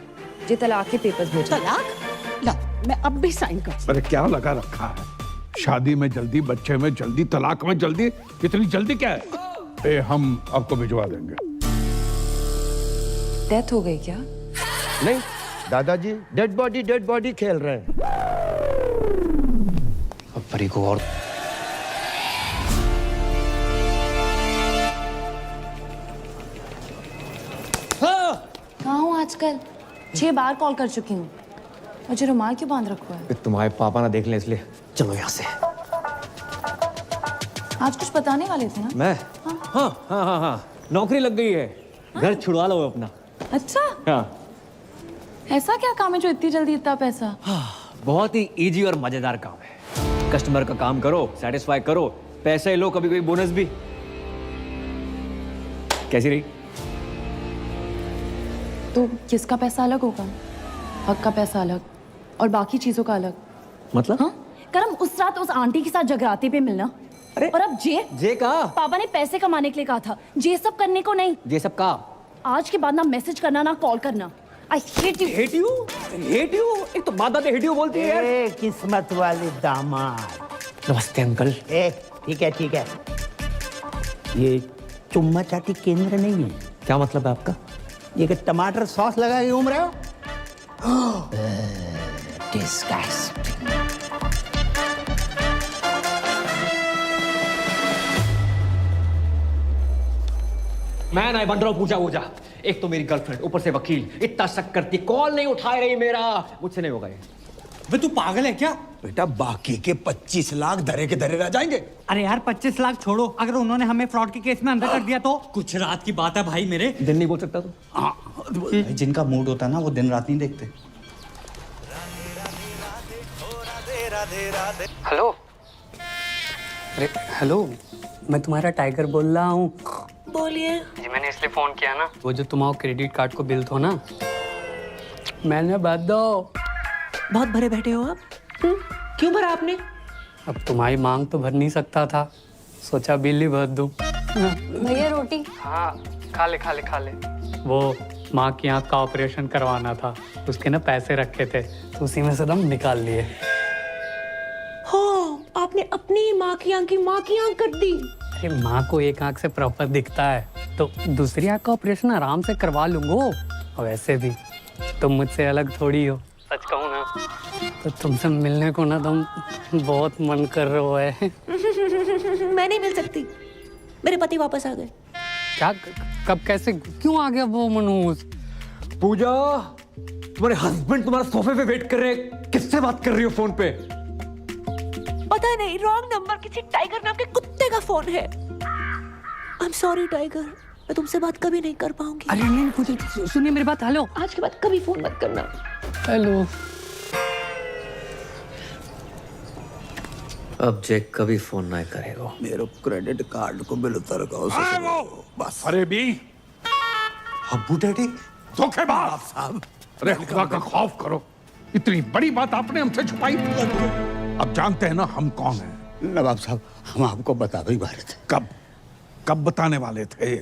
जो तलाक के पेपर्स भेज। तलाक? ला, मैं अब भी साइन कर। अरे क्या लगा रखा है? शादी में जल्दी, बच्चे में जल्दी, तलाक में जल्दी। इतनी जल्दी क्या है? हम आपको भिजवा देंगे। डेथ हो गई क्या? नहीं, दादाजी डेड बॉडी खेल रहे हैं। अब परी को और आजकल? 6 बार कॉल कर चुकी हूँ। मुझे रुमाल क्यों बांध रखा है? तुम्हारे पापा ना देख लें इसलिए। चलो यहाँ से। आज कुछ बताने वाले थे ना? मैं? हाँ। नौकरी लग गई है। घर छुड़वा लो अपना। अच्छा, हाँ। ऐसा क्या काम है जो इतनी जल्दी इतना पैसा? बहुत ही इजी और मजेदार काम है। कस्टमर का काम करो, सेटिस्फाई करो, पैसे लो, कभी कभी बोनस भी। कैसी रही? तो किसका पैसा अलग होगा? हक का पैसा अलग और बाकी चीजों का अलग। मतलब? हाँ? करम उस रात उस आंटी के साथ जगराते पे मिलना। अरे और अब जे का पापा ने पैसे कमाने के लिए कहा था, जे सब करने को नहीं। ये सब का आज के बाद ना मैसेज करना ना कॉल करना। I hate you. Hate you? Hate you? एक तो बात hate you बोलती है यार। किस्मत वाले दामाद। नमस्ते अंकल। ठीक है। ये चुम्मा चाटी केंद्र नहीं है। क्या मतलब है आपका? ये कि टमाटर सॉस लगा के घूम रहे हो? Disgusting. मैं नहीं बन रहा हूँ पूजा। एक तो मेरी गर्लफ्रेंड, ऊपर से वकील, इतना शक करती, कॉल नहीं उठा रही मेरा। मुझसे नहीं होगा ये। वे तू पागल है क्या? बेटा बाकी के 25 लाख धरे के धरे रह जाएंगे। अरे यार 25 लाख छोड़ो, अगर उन्होंने हमें फ्रॉड के केस में अंदर कर दिया तो? कुछ रात की बात है भाई मेरे। दिन नहीं बोल सकता तू? भाई जिनका मूड होता है ना वो दिन रात नहीं देखते। हेलो। अरे हेलो, मैं तुम्हारा टाइगर बोल रहा हूँ। बोलिए। जी मैंने इसलिए फोन किया ना, वो जो तुम्हारा क्रेडिट कार्ड को बिल थो ना, मैंने भर दो। बहुत भरे बैठे हो आप? क्यों भरा आपने? अब तुम्हारी मांग तो भर नहीं सकता था, सोचा बिल ही भर दूं। भैया रोटी। हाँ खा ले। वो माँ की आँख का ऑपरेशन करवाना था, उसके ना पैसे रखे थे तो उसी में से दम निकाल लिए। हो, आपने अपनी माँ की आँख कर दी। अरे माँ को एक आँख से प्रॉपर दिखता है तो दूसरी आँख का ऑपरेशन आराम से करवा लूंगा। और वैसे भी तुम मुझसे अलग थोड़ी हो, सच कहूँ ना तो तुमसे मिलने को ना तुम बहुत मन कर रहे है। मैं नहीं मिल सकती, मेरे पति वापस आ गए। क्या? कब? कैसे? क्यों आ गया वो मनोज? पूजा, तुम्हारे हस्बैंड तुम्हारे सोफे पे वेट कर रहे हैं। किससे बात कर रही हो फोन पे? पता नहीं, रॉन्ग नंबर, किसी टाइगर नाम के कुत्ते का फोन है। आई एम सॉरी टाइगर, मैं तुमसे बात कभी नहीं कर पाऊंगी। अरे नहीं पूजा, सुनिए मेरी बात। हेलो, आज के बाद कभी फोन मत करना। हेलो। अब जैक कभी फोन नहीं करेगा। मेरे क्रेडिट कार्ड को बिल उतर बस। अरे भी अब्बू डैडी धोखेबाज साहब। अरे खुदा का खौफ करो, इतनी बड़ी बात आपने हमसे छुपाई। अब जानते हैं ना हम कौन हैं। नवाब साहब हम आपको बता भी रहे थे। कब बताने वाले थे?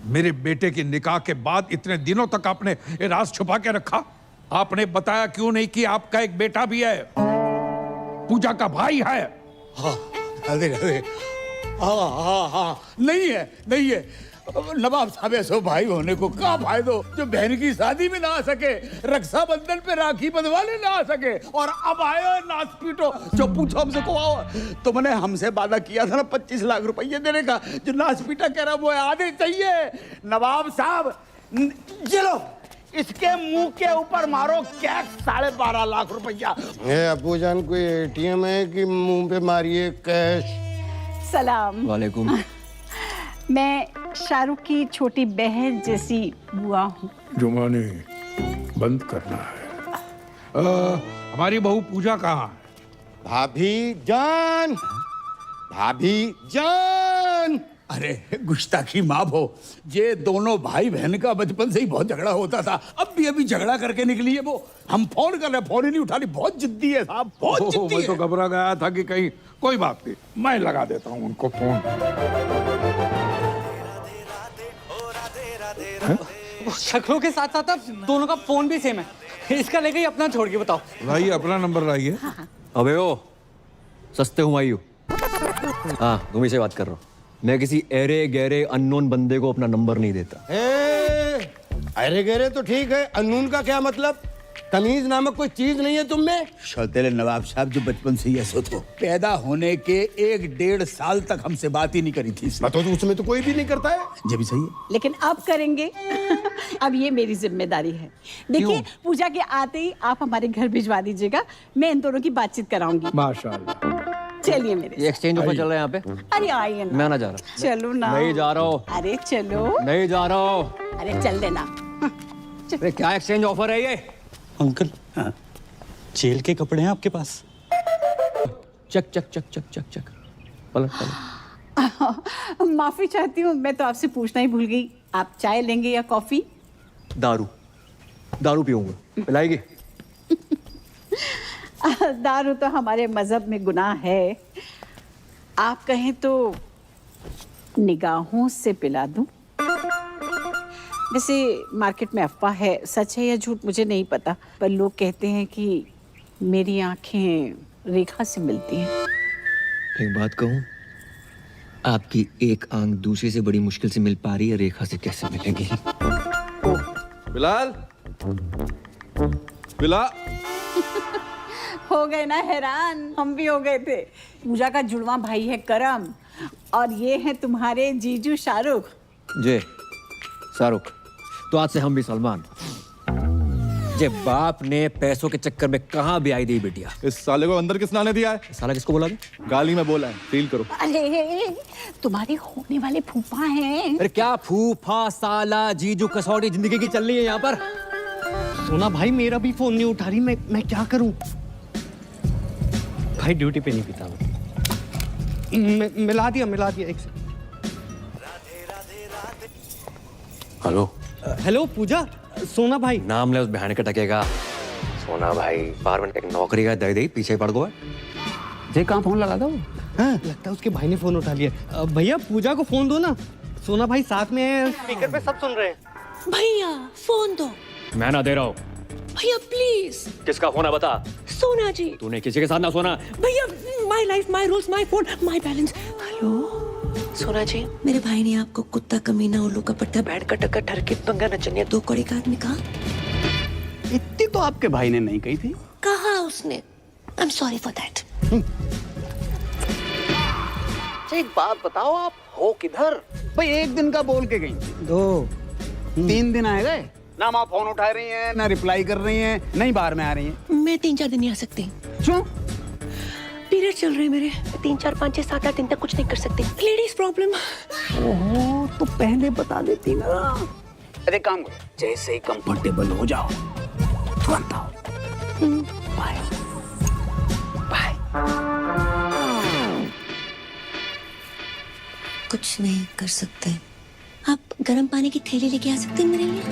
मेरे बेटे की निकाह के बाद इतने दिनों तक आपने ये राज छुपा के रखा। आपने बताया क्यों नहीं कि आपका एक बेटा भी है, पूजा का भाई है। हाँ, नहीं है। नवाब साहब ऐसो भाई होने को क्या फायदो जो बहन की शादी में ना आ सके, रक्षाबंधन पे राखी बंधवाने ना आ सके, और अब आयो नाच पीटो। जो पूछो हमसे को आओ, तो मैंने हमसे वादा किया था ना 25 लाख रुपये देने का। जो नाच पीटा कह रहा वो आधे चाहिए। नवाब साहब चलो इसके मुंह के ऊपर मारो कैश 12.5 लाख रुपया। अबू जान कोई एटीएम है कि मुंह पे मारिए कैश? सलाम। वालेकुम। मैं शाहरुख की छोटी बहन जैसी बुआ हूँ। जुमानी बंद करना है। हमारी बहू पूजा कहाँ है? भाभी जान। अरे गुस्ताखी माफ हो, ये दोनों भाई बहन का बचपन से ही बहुत झगड़ा होता था। अब भी अभी झगड़ा करके निकली है वो। हम फोन कर रहे, फोन ही नहीं उठा रही। बहुत जिद्दी है साहब, बहुत जिद्दी मैं तो है। घबरा गया था कि कहीं कोई बात नहीं, मैं लगा देता हूँ उनको फोन। शक्लों के साथ साथ अब दोनों का फोन भी सेम है। इसका लेके ही अपना छोड़ के बताओ। लाइए अपना नंबर लाइए। अबे ओ सस्ते हूँ आयु। हाँ तुम ही से बात कर रहा हूँ। मैं किसी एरे गहरे अननोन बंदे को अपना नंबर नहीं देता। अरे गहरे तो ठीक है, अनून का क्या मतलब? तमीज नामक कोई चीज नहीं है तुम में? सौतेले नवाब साहब जो बचपन से ही ऐसे थे, पैदा होने के 1-1.5 साल तक हमसे बात ही नहीं करी थी। तो उसमें तो कोई भी नहीं करता है। ये भी सही है। लेकिन अब करेंगे। अब ये मेरी जिम्मेदारी है। देखिए, पूजा के आते ही आप हमारे घर भिजवा दीजिएगा, मैं इन दोनों की बातचीत कराऊंगी। माशाल्लाह। चलिए मेरे। ये एक्सचेंज ऑफर चल रहा है यहाँ पे। अरे आइए ना। मैं ना जा रहा। चलो ना। नहीं जा रहा हूँ। अरे चलो। नहीं जा रहा हूँ। अरे चल देना। अरे क्या एक्सचेंज ऑफर है ये? अंकल, हाँ, जेल के कपड़े हैं आपके पास? चक चक चक चक चक चक। पलट पलट। माफी चाहती हूँ, मैं तो आपसे पूछना ही भूल गई। आप चाय लेंगे या कॉफी? दारू पीऊंगा। पिलाएगी? दारू तो हमारे मजहब में गुनाह है। आप कहें तो निगाहों से पिला दूं। वैसे मार्केट में अफवाह है, सच है या झूठ मुझे नहीं पता, पर लोग कहते हैं कि मेरी आंखें रेखा से मिलती हैं। एक बात कहूँ, आपकी एक आंख दूसरी से बड़ी मुश्किल से मिल पा रही है, रेखा से कैसे मिलेगी? बिलाल, हो गए ना हैरान? हम भी हो गए थे। पूजा का जुड़वा भाई है करम, और ये है तुम्हारे जीजू शाहरुख। जे शाहरुख, तो आज से हम भी सलमान। जे बाप ने पैसों के चक्कर में कहाँ भी आई दी बिटिया। इस साले को अंदर किसने आने दिया है? साला किसको बोला? गाली में बोला है, फील करो। अरे तुम्हारे होने वाले फूफा हैं। अरे क्या फूफा, साला, जीजू, कसौटी जिंदगी की चल रही है यहाँ पर। सोना भाई मेरा भी फोन नहीं उठा रही, मैं क्या करूं? भाई ड्यूटी पे नहीं पीता मैं। मिला दिया एक से। हेलो पूजा, सोना भाई। नाम ले उस बहन के टकेगा। सोना भाई, 12 मिनट एक नौकरी का दे पीछे पड़ गए। जे कहाँ फोन लगा दो? हाँ, लगता है उसके भाई ने फोन उठा लिया। भैया पूजा को फोन दो ना, सोना भाई साथ में है, स्पीकर पे सब सुन रहे हैं। भैया फोन दो। मैं ना दे रहा हूँ। भैया प्लीज। किसका फोन है बता? सोना जी। तूने किसी के साथ ना सोना। भैया my life my rules my phone my balance. Hello सोना जी, मेरे भाई ने आपको कुत्ता, कमीना, उल्लू का पट्टा, बैठ का टक्कर, ठरकी, पंगा, नचनिया, 2 कौड़ी का आदमी कहा? इतनी तो आपके भाई ने नहीं कही थी। कहा उसने। I am sorry for that. एक बात बताओ, आप हो किधर? भाई 1 दिन का बोल के गई, 2 3 दिन आए गए ना। आप फोन उठा रही हैं, ना रिप्लाई कर रही हैं, नहीं बाहर में आ रही हैं। मैं 3-4 दिन नहीं आ सकती। क्यों? पीरियड चल रहे हैं मेरे। 3, 4, 5, 6, 7, 8 दिन तक कुछ नहीं कर सकती। Ladies problem. ओहो, तो पहले बता देती ना। अरे काम करो, जैसे ही कंफर्टेबल हो जाओ तुरंत आओ। Bye bye. कुछ नहीं कर सकते। आप गर्म पानी की थैली लेके आ सकते हैं मेरे लिए?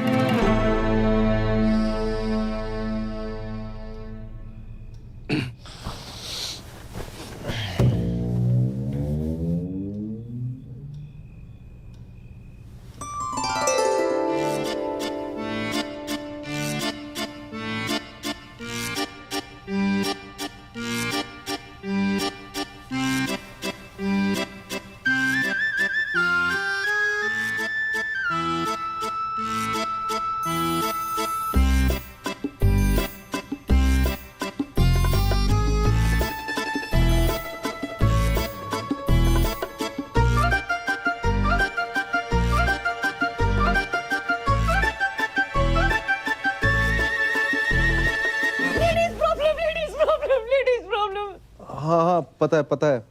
हाँ, पता है।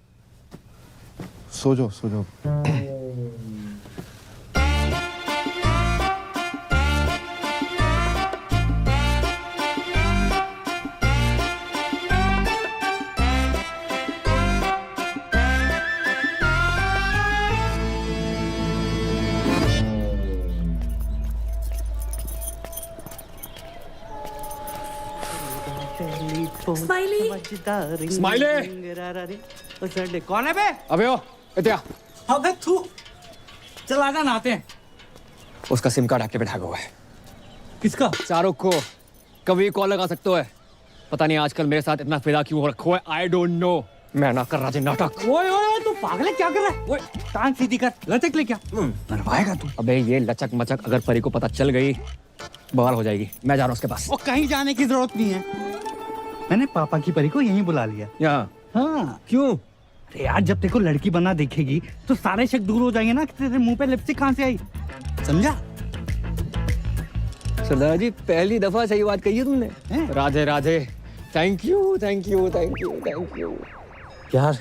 सो जाओ। स्माइली, कौन है बे? अबे ओ इत्या। अबे तू चला जा, नहाते हैं। उसका सिम कार्ड आपके पे ढागा हुआ है। किसका? शाहरुख को कभी कॉल लगा सकते हो है। पता नहीं आजकल मेरे साथ इतना फिदा क्यों हो रखा है। I don't know. मैं ना कर रहा नाटक। ओए तू पागल है, क्या कर रहा है? ओए टांग सीधी कर, लचक ले क्या? मरवाएगा तू। अबे ये लचक मचक अगर परी को पता चल गई बवाल हो जाएगी। मैं जा रहा हूँ उसके पास। और कहीं जाने की जरूरत नहीं है, मैंने पापा की परी को यहीं बुला लिया। यहाँ? हाँ। क्यों? अरे यार, जब तेरे को लड़की बना देखेगी तो सारे शक दूर हो जाएंगे ना कि तेरे मुंह पे लिपस्टिक कहाँ से आई, समझा? सरदार जी पहली दफा सही बात कही है तुमने। Radhe Radhe. Thank you thank you thank you thank you. यार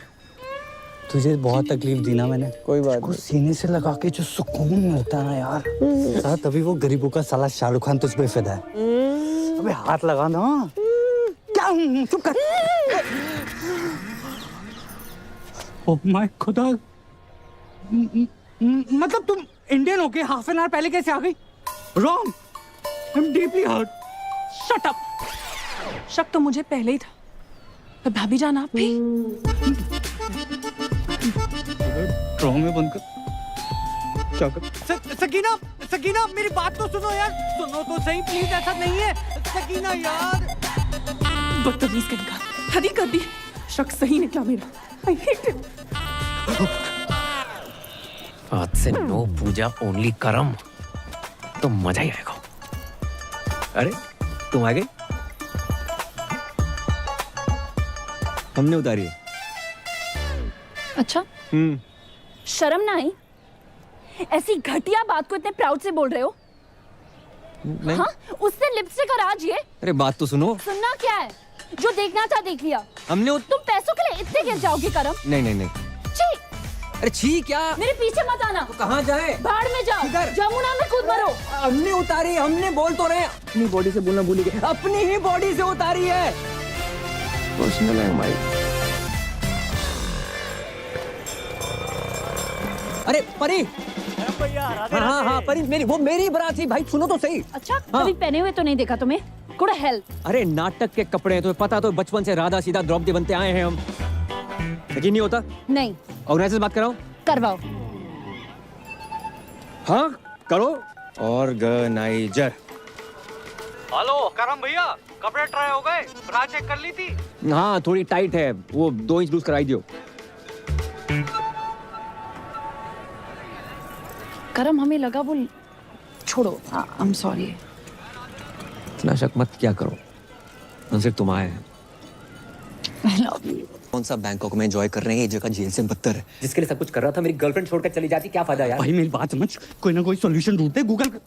तुझे बहुत तकलीफ दी ना मैंने। कोई बात नहीं। सीने से लगा के जो सुकून मिलता है ना यार, साला तभी वो गरीबों का साला शाहरुख खान तुझ पे फिदा है। अबे हाथ लगा ना। क्या चुप कर। ओह माय खुदा, मतलब तुम इंडियन होके हाफ एन आवर पहले कैसे आ गई? Wrong, I am deeply hurt. Shut up. शक तो मुझे पहले ही था, पर भाभी जान आप भी। ड्रामे बंद कर। क्या कर? सकीना, सकीना मेरी बात तो सुनो यार, सुनो तो सही प्लीज, ऐसा नहीं है सकीना यार। बदतमीज करेगा, हद ही कर दी। शक सही निकला मेरा। I hate him. आज से नो पूजा ओनली करम, तो मजा ही आएगा। अरे तुम आ गई? हमने उतारी है। अच्छा, शर्म ना आई? ऐसी घटिया बात को इतने प्राउड से बोल रहे हो? नहीं। हाँ, उससे लिपस्टिक और आज ये। अरे बात तो सुनो। सुनना क्या है? जो देखना था देख लिया। हमने तुम पैसों के लिए इतने गिर जाओगे करम? नहीं नहीं नहीं। छी! अरे छी क्या? मेरे पीछे मत आना। तो कहाँ जाए? बाढ़ में जाओ। किधर? जमुना में कूद मरो। हमने उतारी, हमने बोल तो रहे। अपनी बॉडी से बोलना भूल गए। अपनी ही बॉडी से उतारी है। पर्सनल है हमारी। अरे परी। हाँ हाँ परी, मेरी वो मेरी बारात थी भाई, सुनो तो सही। अच्छा, कभी पहने हुए तो नहीं देखा तुम्हें? Good help. अरे नाटक के कपड़े हैं, तुम्हें पता तो बचपन से राधा सीधा द्रौपदी बनते आए हैं हम। यकीन नहीं होता? नहीं। ऑर्गेनाइजर बात कराओ। करवाओ। हाँ करो। ऑर्गेनाइजर। हेलो करम भैया, कपड़े ट्राई हो गए? ब्रा चेक कर ली थी? हाँ थोड़ी टाइट है, वो 2 इंच लूज कराई दियो। करम हमें लगा वो, छोड़ो, आई एम सॉरी। इतना शक मत क्या करो, सिर्फ तुम आए हैं। I love you. कौन सा बैंकॉक में एंजॉय कर रहे हैं, ये जगह जेल से बदतर है। जिसके लिए सब कुछ कर रहा था, मेरी गर्लफ्रेंड छोड़कर चली जाती, क्या फायदा यार? भाई मेरी बात समझ, कोई ना कोई सॉल्यूशन ढूंढते, गूगल कर।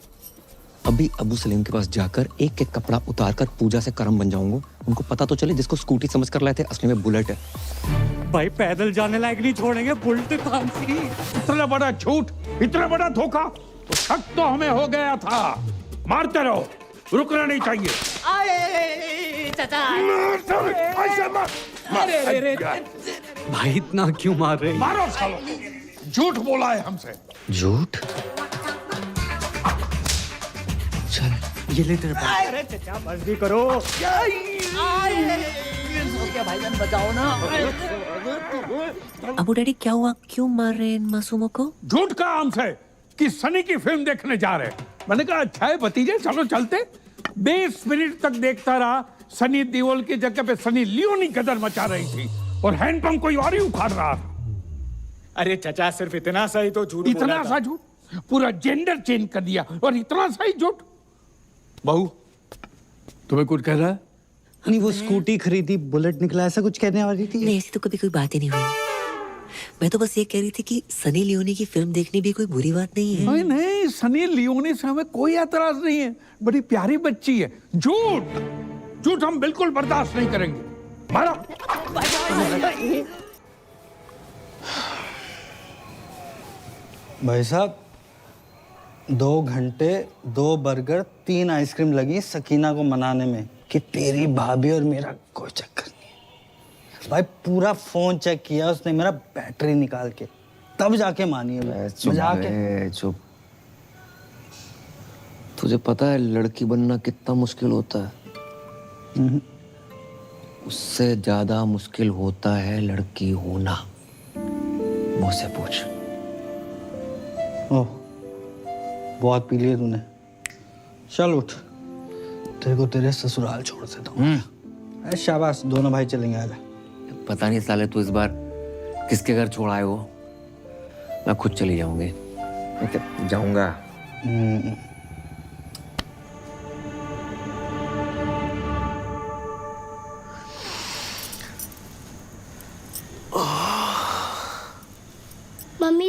अभी अबू सलीम के पास जाकर एक एक कपड़ा उतार कर पूजा से करम बन जाऊंगा। उनको पता तो चले जिसको स्कूटी समझ कर लाए थे असली में बुलेट है। भाई पैदल जाने लायक नहीं छोड़ेंगे, बुलेट कौन सी? इतना बड़ा झूठ, इतना बड़ा धोखा, तो शक तो हमें हो गया था। मारते रहो, रुकना नहीं चाहिए। भाई इतना क्यों मार रहे? मारो सालो, झूठ बोला है हमसे। झूठ? ये ले तेरे पास। अरे चचा बस भी करो। भाईजान बचाओ ना। अबू डैडी क्या हुआ, क्यों मार रहे हैं इन मासूमों को? झूठ का हमसे कि सनी की फिल्म देखने जा रहे हैं। मैंने कहा अच्छा है भतीजे, चलो चलते। 20 मिनट तक देखता रहा, सनी देओल की जगह पे सनी लियोनी गदर मचा रही थी और हैंडपंप कोई और ही उखाड़ रहा था। अरे चचा सिर्फ इतना सा ही तो झूठ बोला इतना था। सा झूठ? पूरा जेंडर चेंज कर दिया और इतना सा ही झूठ। बहू तुम्हें कुछ कह रहा है? नहीं वो स्कूटी खरीदी, बुलेट निकला, ऐसा कुछ कहने वाली थी। नहीं ऐसी तो कभी कोई बात ही नहीं हुई। मैं तो बस ये कह रही थी कि सनी लियोनी की फिल्म देखनी भी कोई बुरी बात नहीं है। नहीं नहीं, सनी लियोनी से हमें कोई एतराज नहीं है, बड़ी प्यारी बच्ची है। झूठ झूठ हम बिल्कुल बर्दाश्त नहीं करेंगे। मारो। भाई साहब 2 घंटे 2 बर्गर 3 आइसक्रीम लगी सकीना को मनाने में कि तेरी भाभी और मेरा कोई चक्कर नहीं है। भाई पूरा फोन चेक किया उसने मेरा, बैटरी निकाल के, तब जाके मानी है। चुप। तुझे पता है लड़की बनना कितना मुश्किल होता है? उससे ज्यादा मुश्किल होता है लड़की होना। मुझसे पूछ। ओह बहुत पी लिया तूने, चल उठ, तेरे को तेरे ससुराल छोड़ देता हूँ। शाबाश, दोनों भाई चलेंगे। आजा। पता नहीं साले तू इस बार किसके घर छोड़ आए हो। मैं खुद चली जाऊंगी। जाऊंगा।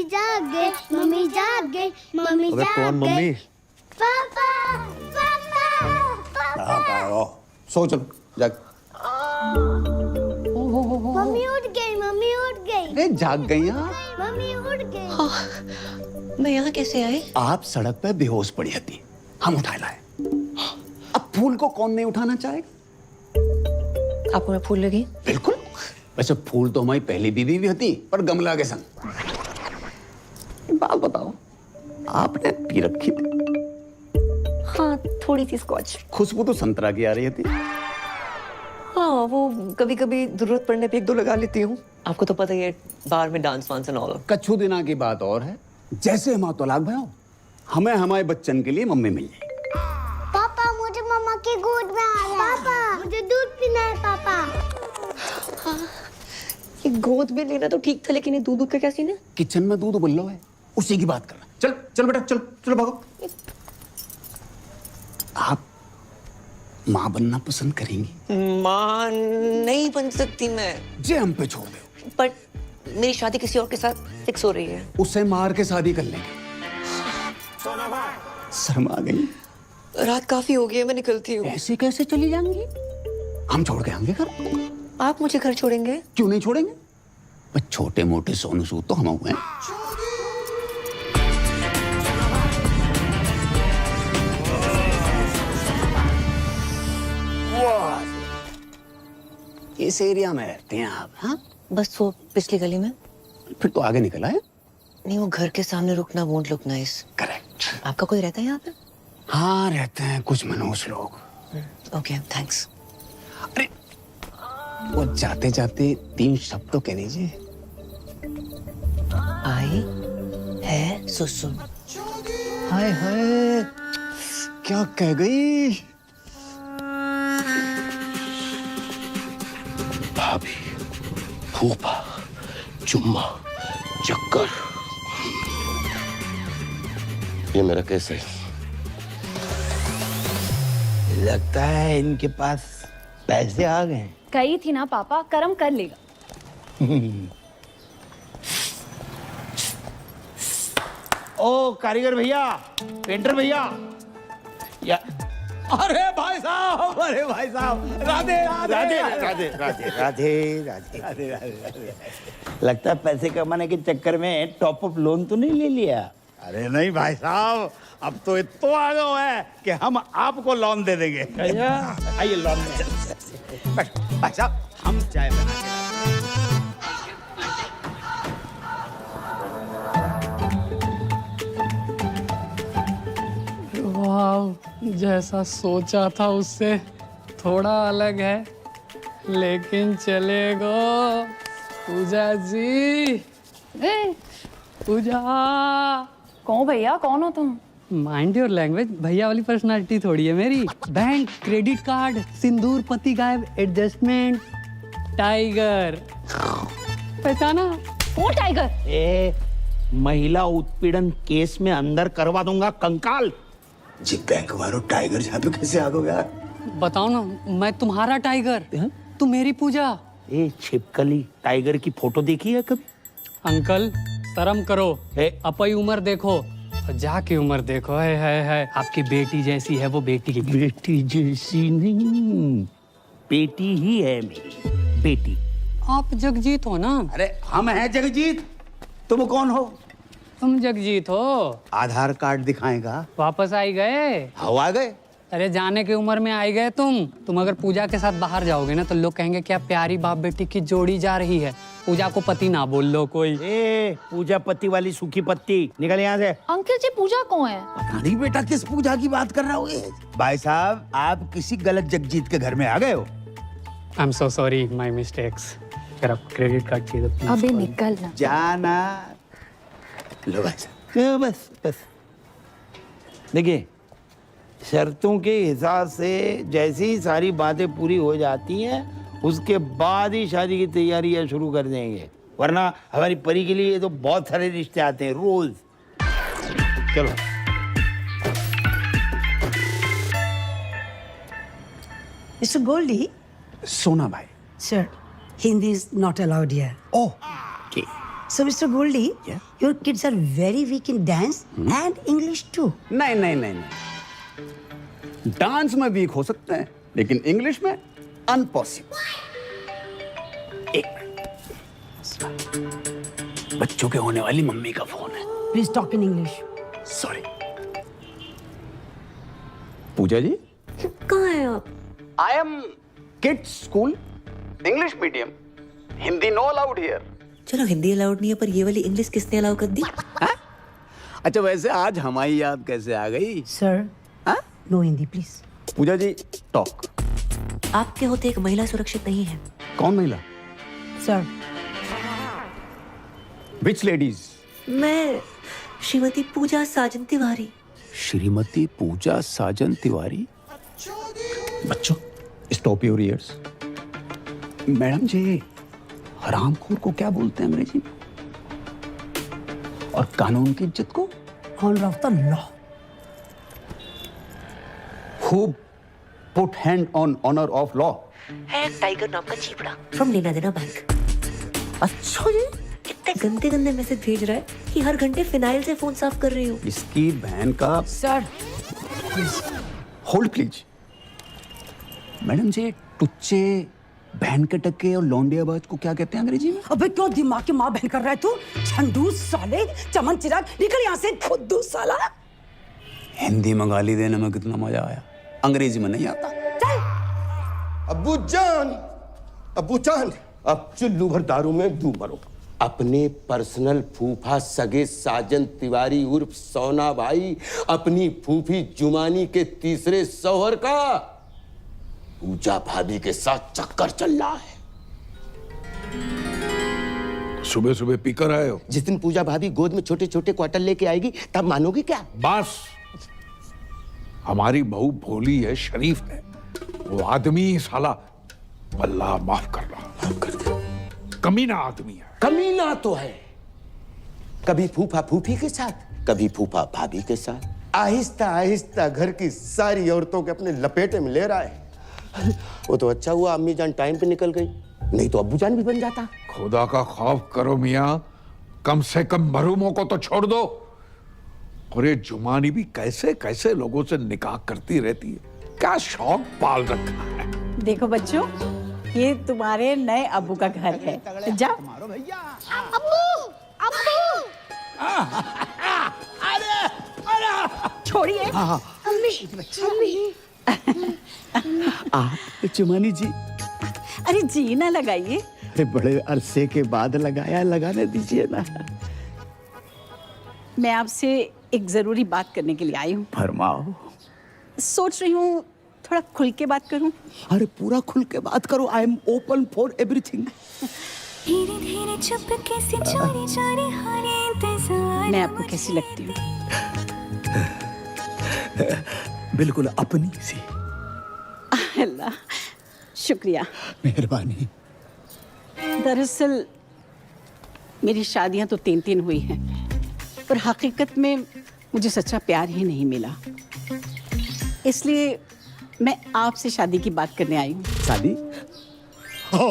जाग गए, मम्मी जाग गई, मम्मी अबे जाग कौन गई। मम्मी? पापा, पापा, पापा। सो चलो जाग। मम्मी उठ गई, मम्मी उठ गई। अरे जाग गई आप? मम्मी उठ गई। मैं यहाँ कैसे आई? आप सड़क पे बेहोश पड़ी थी, हम उठा लाए। अब फूल को कौन नहीं उठाना चाहेगा? आपको मैं फूल लगी? बिल्कुल। वैसे फूल तो हमारी पहली बीवी भी होती, पर गमला के संग। बात बताओ, आपने पी रखी थी? हाँ, थोड़ी सी स्कॉच। खुशबू तो संतरा की आ रही थी। हाँ, वो कभी कभी जरूरत पड़ने पे एक दो लगा लेती हूँ। आपको तो पता ही है, बार में डांस वांस एंड ऑल। कच्छू दिना की बात और है। जैसे हम तलाक भयो, हमें हमारे बच्चन के लिए मम्मी मिल जाएगी। पापा मुझे मम्मा की गोद में आ रहा है। पापा मुझे दूध पीना है पापा। हाँ, ये गोद में लेना तो ठीक था, लेकिन ये दूध का क्या सीन है? किचन में दूध उबल रहा है, उसी की बात करना। चल चल बेटा, चल चलो भागो। आप माँ बनना पसंद करेंगी? माँ नहीं बन सकती मैं। जे हम पे छोड़ दो। पर मेरी शादी किसी और के साथ फिक्स हो रही है। उसे मार के शादी कर लेंगे। शर्मा गई? रात काफी हो गई है, मैं निकलती हूँ। ऐसे कैसे चली जाएंगी? हम छोड़ के आएंगे घर। आप मुझे घर छोड़ेंगे? क्यों नहीं छोड़ेंगे? बस छोटे मोटे सोनू सूद तो हम हुए हैं। इस एरिया में रहते हैं आप? हाँ, बस वो पिछली गली में। फिर तो आगे निकला है। नहीं, वो घर के सामने रुकना वोंट लुक नाइस। करेक्ट। आपका कोई रहता है यहाँ पे? हाँ, रहते हैं कुछ मनोज लोग। Okay, thanks. अरे वो जाते जाते 3 शब्द तो कह दीजिए। आई है सुसु। हाय हाय, क्या कह गई? भाभी, फूफा, चुम्मा, चक्कर। ये मेरा केस है। लगता है इनके पास पैसे आ गए। कही थी ना पापा, कर्म कर लेगा। ओ कारीगर भैया, पेंटर भैया, या अरे भाई साहब, अरे भाई साहब, राधे राधे राधे राधे राधे राधे राधे राधे। लगता है पैसे कमाने के चक्कर में टॉप अप लोन तो नहीं ले लिया? अरे नहीं भाई साहब, अब तो इतना आ गया है कि हम आपको लोन दे देंगे। आइए लोन में। भाई साहब, हम चाय बना के वाह, जैसा सोचा था उससे थोड़ा अलग है, लेकिन चलेगा। पूजा जी, पूजा। कौन भैया, कौन हो तुम? माइंड योर लैंग्वेज, भैया वाली पर्सनालिटी थोड़ी है मेरी। बैंक, क्रेडिट कार्ड, सिंदूर, पति गायब, एडजस्टमेंट, टाइगर। पहचाना? वो टाइगर? ए, महिला उत्पीड़न केस में अंदर करवा दूंगा कंकाल। जी बैंक वालों टाइगर यहाँ पे कैसे आ गए यार? बताओ ना, मैं तुम्हारा टाइगर, तुम मेरी पूजा। ए छिपकली, टाइगर की फोटो देखी है कभी? अंकल शर्म करो, अपनी उम्र देखो, जाके उम्र देखो। है आपकी बेटी जैसी है वो, बेटी की बेटी जैसी नहीं, बेटी ही है मेरी बेटी। आप जगजीत हो ना? अरे हम हैं जगजीत, तुम कौन हो? तुम जगजीत हो। आधार कार्ड दिखाएगा। वापस आई गए? हवा गए। अरे जाने की उम्र में आई गए तुम अगर पूजा के साथ बाहर जाओगे ना तो लोग कहेंगे क्या प्यारी बाप बेटी की जोड़ी जा रही है। पूजा को पति ना बोल लो कोई। ए, पूजा पति वाली सूखी पत्ती, निकल यहाँ से। अंकल जी, पूजा कौन है? पता नहीं बेटा किस पूजा की बात कर रहे हो। भाई साहब, आप किसी गलत जगजीत के घर में आ गए हो। I am so sorry, my mistakes. अगर आपको क्रेडिट कार्ड चाहिए तो अबे निकल ना। जाना। लो भाई साहब, बस बस। देखिए, शर्तों के हिसाब से जैसे ही सारी बातें पूरी हो जाती हैं, उसके बाद ही शादी की तैयारियां शुरू कर देंगे, वरना हमारी परी के लिए तो बहुत सारे रिश्ते आते हैं रोज। चलो। Mr. Goldie? सोना भाई। Sir, Hindi is not allowed here. Oh, okay. So, Mr. Goldie, your kids are very weak in dance and English too. नहीं नहीं नहीं नहीं, डांस में वीक हो सकते हैं लेकिन इंग्लिश में अनपॉसिबल। एक मिनट, बच्चों के होने वाली मम्मी का फोन है। Please talk in English. Sorry. Pooja ji कहाँ हैं आप? I am kids school, English medium, Hindi no allowed here. चलो हिंदी अलाउड नहीं है, पर ये वाली इंग्लिश किसने अलाउ कर दी? अच्छा वैसे आज हमारी याद कैसे आ गई? Sir, no Hindi, please. Puja ji talk. आपके होते एक महिला सुरक्षित नहीं है। कौन महिला? Sir. विच लेडीज? मैं श्रीमती पूजा साजन तिवारी। श्रीमती पूजा साजन तिवारी। बच्चों स्टॉप योर ईयर्स। मैडम जी हरामखोर को क्या बोलते हैं अंग्रेजी में? और कानून की इज्जत को? Honor of the law. Who put hand on honor of law? है एक टाइगर नाम का चीपड़ा फ्रॉम लेना देना बैंक। अच्छा जी कितने गंदे गंदे मैसेज भेज रहा है कि हर घंटे फिनाइल से फोन साफ कर रही हूँ। इसकी बहन का। Sir, please. Hold please. Madam ji टुच्चे, बहन के टक्के और लौंडियाबाज को क्या कहते हैं अंग्रेजी में? अबे क्यों दिमाग की माँ बहन कर रहा है तू? झंडू साले, चमन चिराग, निकल यहाँ से खुद्दू साला। हिंदी में गाली देने में कितना मजा आया, अंग्रेजी में नहीं आता। अब्बू जान, अब चुल्लू भर दारू में डूब मरो। अपने पर्सनल फूफा सगे साजन तिवारी उर्फ सोना भाई, अपनी फूफी जुमानी के तीसरे शौहर का पूजा भाभी के साथ चक्कर चल रहा है। सुबह सुबह पीकर आए हो? जिस दिन पूजा भाभी गोद में छोटे छोटे क्वार्टर लेके आएगी तब मानोगे क्या? बस, हमारी बहू भोली है, शरीफ है, वो आदमी साला अल्लाह माफ कर रहा, माफ कर दे, कमीना आदमी है। कमीना तो है, कभी फूफा फूफी के साथ, कभी फूफा भाभी के साथ, आहिस्ता आहिस्ता घर की सारी औरतों के अपने लपेटे में ले रहा है। वो तो अच्छा हुआ अम्मी जान टाइम पे निकल गई, नहीं तो अब्बू जान भी बन जाता। खुदा का खौफ करो मियाँ, कम से कम मरूमों को तो छोड़ दो। और ये जुमानी भी कैसे कैसे लोगों से निकाह करती रहती है, क्या शौक पाल रखा है। देखो बच्चों, ये तुम्हारे नए अब्बू का घर है, जाओ। छोड़िए। जुमानी जी। अरे जी ना लगाइए। अरे बड़े अरसे के बाद लगाया, लगाने दीजिए ना। मैं आपसे एक जरूरी बात करने के लिए आई हूँ। फरमाओ। सोच रही हूँ थोड़ा खुल के बात करूँ। अरे पूरा खुल के बात करो, I am open for everything. धीरे धीरे चुपके से चोरी चोरी हरे इंतजार। मैं आपको कैसी लगती हूँ? बिल्कुल अपनी सी। अल्लाह, शुक्रिया। मेहरबानी। दरअसल मेरी शादियां तो 3 हुई हैं, पर हकीकत में मुझे सच्चा प्यार ही नहीं मिला। इसलिए मैं आपसे शादी की बात करने आई हूँ। शादी? हो।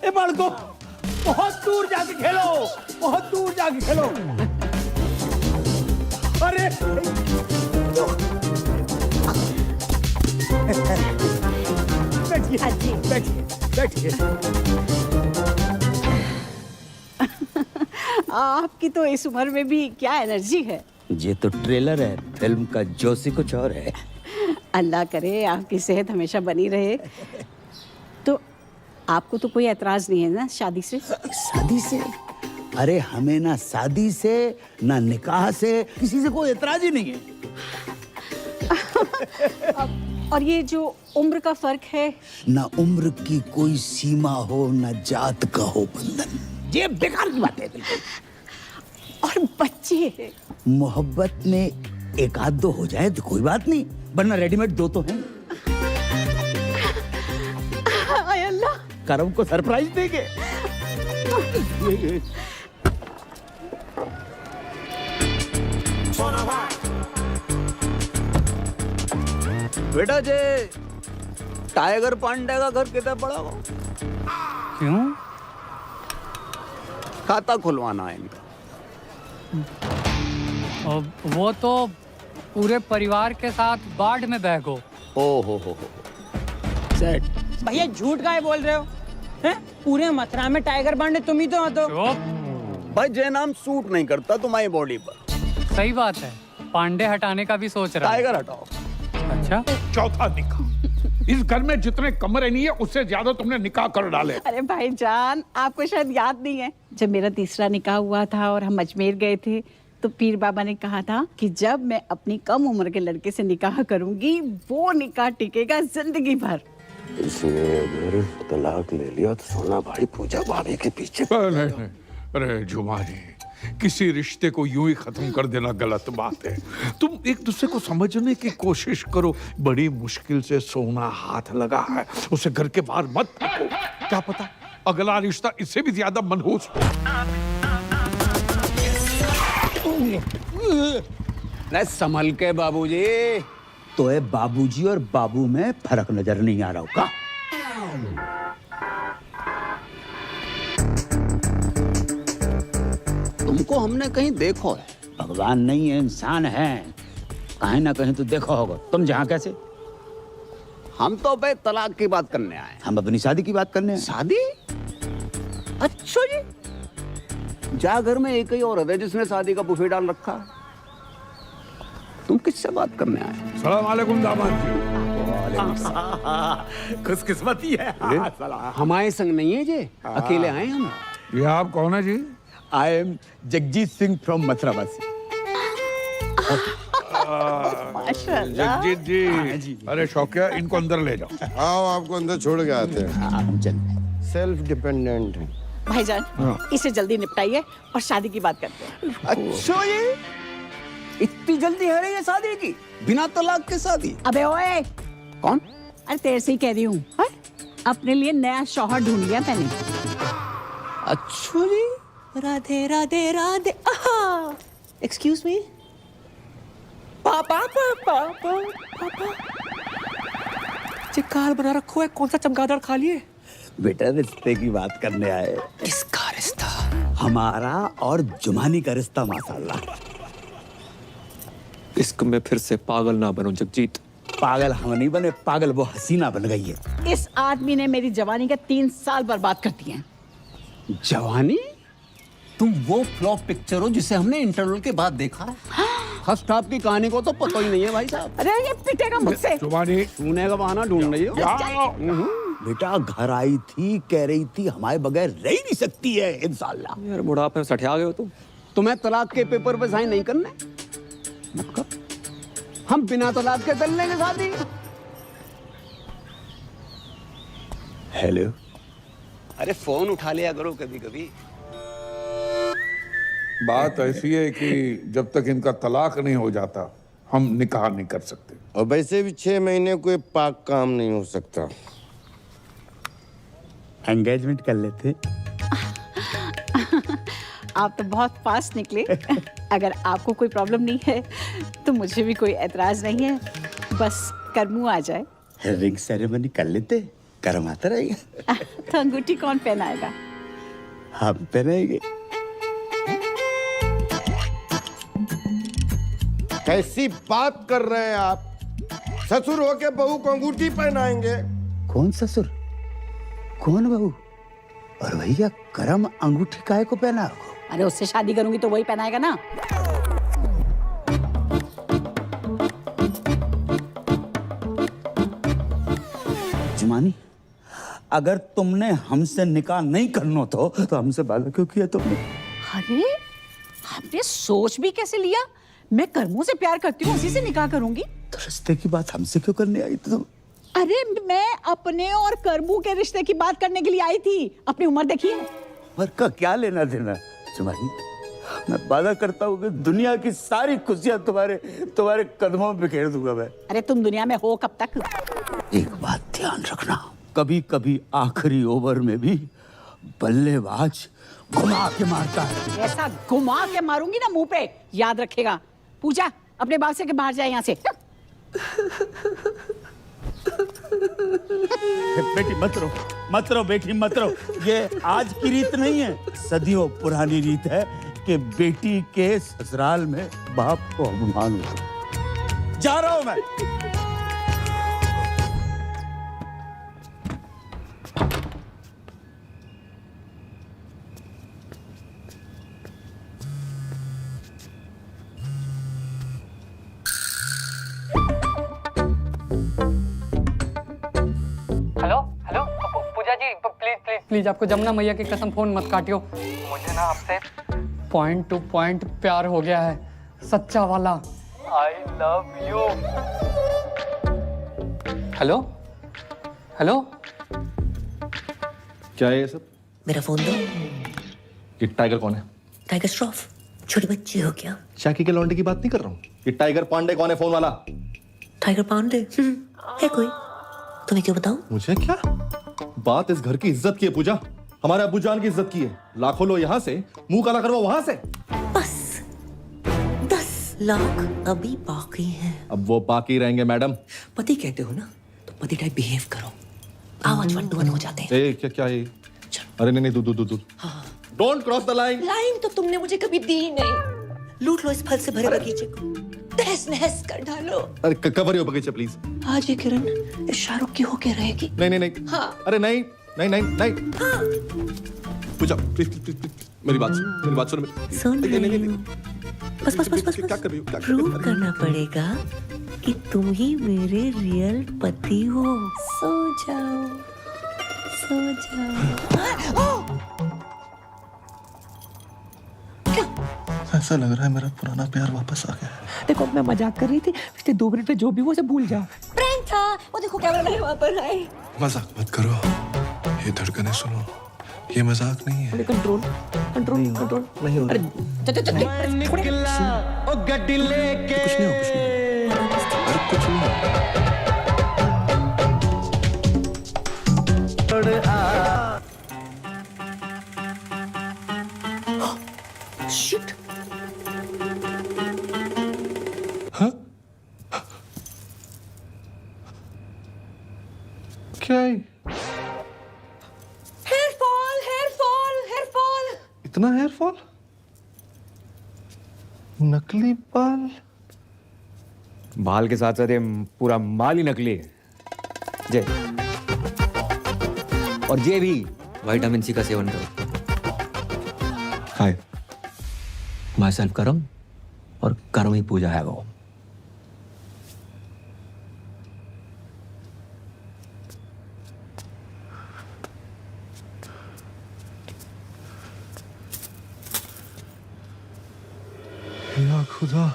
ए बालको, बहुत दूर जाके खेलो, बहुत दूर जाके खेलो। अरे बैठिए, बैठिए, बैठिए। आपकी तो इस उम्र में भी क्या एनर्जी है। ये तो ट्रेलर है, फिल्म का जोशी कुछ और है। अल्लाह करे आपकी सेहत हमेशा बनी रहे। तो आपको तो कोई एतराज नहीं है ना शादी से? शादी से? अरे हमें ना शादी से ना निकाह से किसी से कोई एतराज ही नहीं है। और ये जो उम्र का फर्क है? ना उम्र की कोई सीमा हो, ना जात का हो बंधन, ये बेकार की बात है बिल्कुल। और बच्चे? मोहब्बत में एक आध दो हो जाए तो कोई बात नहीं, वरना रेडीमेड 2 तो हैं। हाय अल्लाह, करम को सरप्राइज देंगे। बेटा जे टाइगर पांडे का घर कितना बड़ा हो? क्यों? खाता खुलवाना है इनका। और वो तो पूरे परिवार के साथ बाढ़ में बह गो। ओ हो सेट। भैया झूठ काहे बोल रहे हो? हैं? पूरे मथुरा में टाइगर बांधे तुम ही तो हो। तो भाई जय नाम सूट नहीं करता तुम्हारी बॉडी पर। सही बात है, पांडे हटाने का भी सोच रहा है। टाइगर हटाओ। अच्छा, चौथा निकाह। इस घर में जितने कमरे नहीं है उससे ज्यादा तुमने निकाह कर डाले। अरे भाईजान, आपको शायद याद नहीं है, जब मेरा तीसरा निकाह हुआ था और हम अजमेर गए थे तो पीर बाबा ने कहा था कि जब मैं अपनी कम उम्र के लड़के से निकाह करूंगी वो निकाह टिकेगा जिंदगी भर। इसने अगर तलाक ले लिया तो सोना भाई पूजा भाभी के पीछे। नहीं। अरे जुमा जी, किसी रिश्ते को यूं ही खत्म कर देना गलत बात है। तुम एक दूसरे को समझने की कोशिश करो। बड़ी मुश्किल से सोना हाथ लगा है, उसे घर के बाहर मत फेंको। क्या पता अगला रिश्ता इससे भी ज्यादा मनहूस हो। नहीं संभल के बाबूजी। तो है बाबूजी और बाबू में फर्क नजर नहीं आ रहा होगा। तुमको हमने कहीं देखो है। भगवान नहीं है, इंसान है। कहीं ना कहीं तो देखो होगा। तुम जहाँ कैसे? हम तो भाई तलाक की बात करने आए। हम अपनी शादी की बात करने आए। शादी? अच्छा जी। जा घर में एक ही औरत है जिसने शादी का बुफे डाल रखा है। तुम किससे बात करने आए? सलाम अलैकुम दामाद जी। खुशकिस्मती है। हमारे संग नहीं है जी, अकेले आए हम। ये आप कौन है जी? I am Jagjit Singh from मथुरावासी। माशाल्लाह। जगजीत जी। अरे शौकिया, इनको अंदर ले जाओ। आओ, आपको अंदर छोड़ के आते हैं। सेल्फ डिपेंडेंट है भाईजान, इसे जल्दी निपटाइए और शादी की बात करते हैं। अच्छा ये इतनी जल्दी है रही है शादी की? बिना तलाक के शादी? अबे ओए, कौन? अरे तेरे से ही कह रही हूँ। अपने लिए नया शौहर ढूंढ लिया मैंने। अच्छा जी। राधे राधे राधे। Excuse me. पापा पापा पापा चिक्कार बना रखो है, कौन सा चमगादड़ खा लिए? बेटा रिश्ते की बात करने आए। किसका रिश्ता? हमारा और जुमानी का रिश्ता माशाल्लाह। इश्क में फिर से पागल ना बनो जगजीत। पागल हम नहीं बने, पागल वो हसीना बन गई है। इस आदमी ने मेरी जवानी के 3 साल बर्बाद कर दिए हैं। जवानी? तुम वो फ्लॉप पिक्चर हो जिसे हमने इंटरवल के बाद देखा है। फर्स्ट हाफ की कहानी को तो पता ही नहीं है भाई साहब। अरे ये पिटेगा मुझसे। जुबानी छूने का बहाना ढूंढ रही हो। बेटा घर आई थी, कह रही थी हमारे बगैर रह ही नहीं सकती है इंशाल्लाह। यार बुढ़ापे में सठिया गए हो तुम। तुम्हें तलाक के पेपर पे साइन नहीं करने? मत कर। हम बिना तलाक के कर लेंगे शादी। हेलो। अरे फोन उठा लिया करो कभी कभी। बात ऐसी है कि जब तक इनका तलाक नहीं हो जाता हम निकाह नहीं कर सकते। और वैसे भी 6 महीने कोई पाक काम नहीं हो सकता। एंगेजमेंट कर लेते। आप तो बहुत फास्ट निकले। अगर आपको कोई प्रॉब्लम नहीं है तो मुझे भी कोई एतराज नहीं है, बस करमू आ जाए। रिंग सेरेमनी कर लेते, कर्म आता रहेगा। तो अंगूठी कौन पहनाएगा? हम पहनेंगे। कैसी बात कर रहे हैं आप? ससुर होके बहू को अंगूठी पहनाएंगे? कौन ससुर, कौन बहू? और भैया करम अंगूठी काहे को पहना? अरे उससे शादी करूंगी तो वही पहनाएगा ना। जुमानी, अगर तुमने हमसे निकाह नहीं करना तो हमसे वादा क्यों किया तुमने? अरे आपने सोच भी कैसे लिया? मैं करमू से प्यार करती हूँ, उसी से निकाह करूंगी। तो रिश्ते की बात हमसे क्यों करने आई तुम? अरे मैं अपने और करमू के रिश्ते की बात करने के लिए आई थी। अपनी उम्र देखिए। उम्र का क्या लेना देना? जुमानी, मैं वादा करता हूँ कि दुनिया की सारी खुशियां तुम्हारे कदमों में बिखेर दूंगा मैं। अरे तुम दुनिया में हो कब तक? एक बात ध्यान रखना, कभी कभी आखिरी ओवर में भी बल्लेबाज घुमा के मारता है। ऐसा घुमा के मारूंगी ना मुंह पे, याद रखेगा। पूजा, अपने बाप से के बाहर जाए यहाँ से। बेटी मत रो बेटी मत रो। ये आज की रीत नहीं है, सदियों पुरानी रीत है कि बेटी के ससुराल में बाप को अपमान हो। जा रहा हूं मैं। हेलो पूजा जी, प्लीज आपको जमुना मैया की कसम फोन मत काटियो। मुझे ना आपसे पॉइंट टू पॉइंट प्यार हो गया है, सच्चा वाला। I love you. हेलो क्या है ये सब? मेरा फोन दो। ये टाइगर कौन है? टाइगर श्रॉफ, छोटे बच्चे हो क्या? शाकी के लौंडे की बात नहीं कर रहा हूँ। ये टाइगर पांडे कौन है फोन वाला? टाइगर पांडे है कोई? तुम्हें क्यों बताऊं? मुझे क्या? बात इस घर की इज्जत की है पूजा, हमारे अब्बू जान की इज्जत की है। लाखों लो यहाँ से, मुंह काला करवा वहां से। बस 10 लाख अभी बाकी हैं। अब वो बाकी रहेंगे मैडम। पति कहते हो ना, तो पति टाइप बिहेव करो। आवाज 1 to 1 हो जाते हैं। ए क्या है? अरे नहीं दूध। Don't cross the line. Line तो तुमने मुझे कभी दी नहीं। लूट लो इस फल से भरे बगीचे को, तहस नहस कर डालो। अरे कवर यो बगीचे प्लीज। आज ये किरण इस शाहरुख की होके रहेगी। नहीं। हाँ। अरे नहीं। हाँ। पूजा प्लीज मेरी बात सुन। नहीं। बस क्या कर रही हो? प्रूव करना पड़ेगा कि तुम ही मेरे रियल पति हो। सो जाओ। ऐसा लग रहा है मेरा पुराना प्यार वापस आ गया है। देखो मैं मजाक कर रही थी, पिछले 2 मिनट में जो भी वो सब भूल जाओ। प्रैंक था वो, देखो कैमरा मैन वहां पर आए। मजाक मत करो, ये धड़कनें सुनो, ये मजाक नहीं है। कंट्रोल नहीं अरे निकला ओ गड्डी लेके। कुछ नहीं हो। कुछ नहीं हो। शिट। क्या है? Hair fall. इतना हेयर फॉल? नकली बाल? बाल के साथ साथ ये पूरा माल ही नकली है। जे और ये भी विटामिन सी का सेवन करो। हाय माई सेल्फ करम, और कर्म ही पूजा है वो। या खुदा,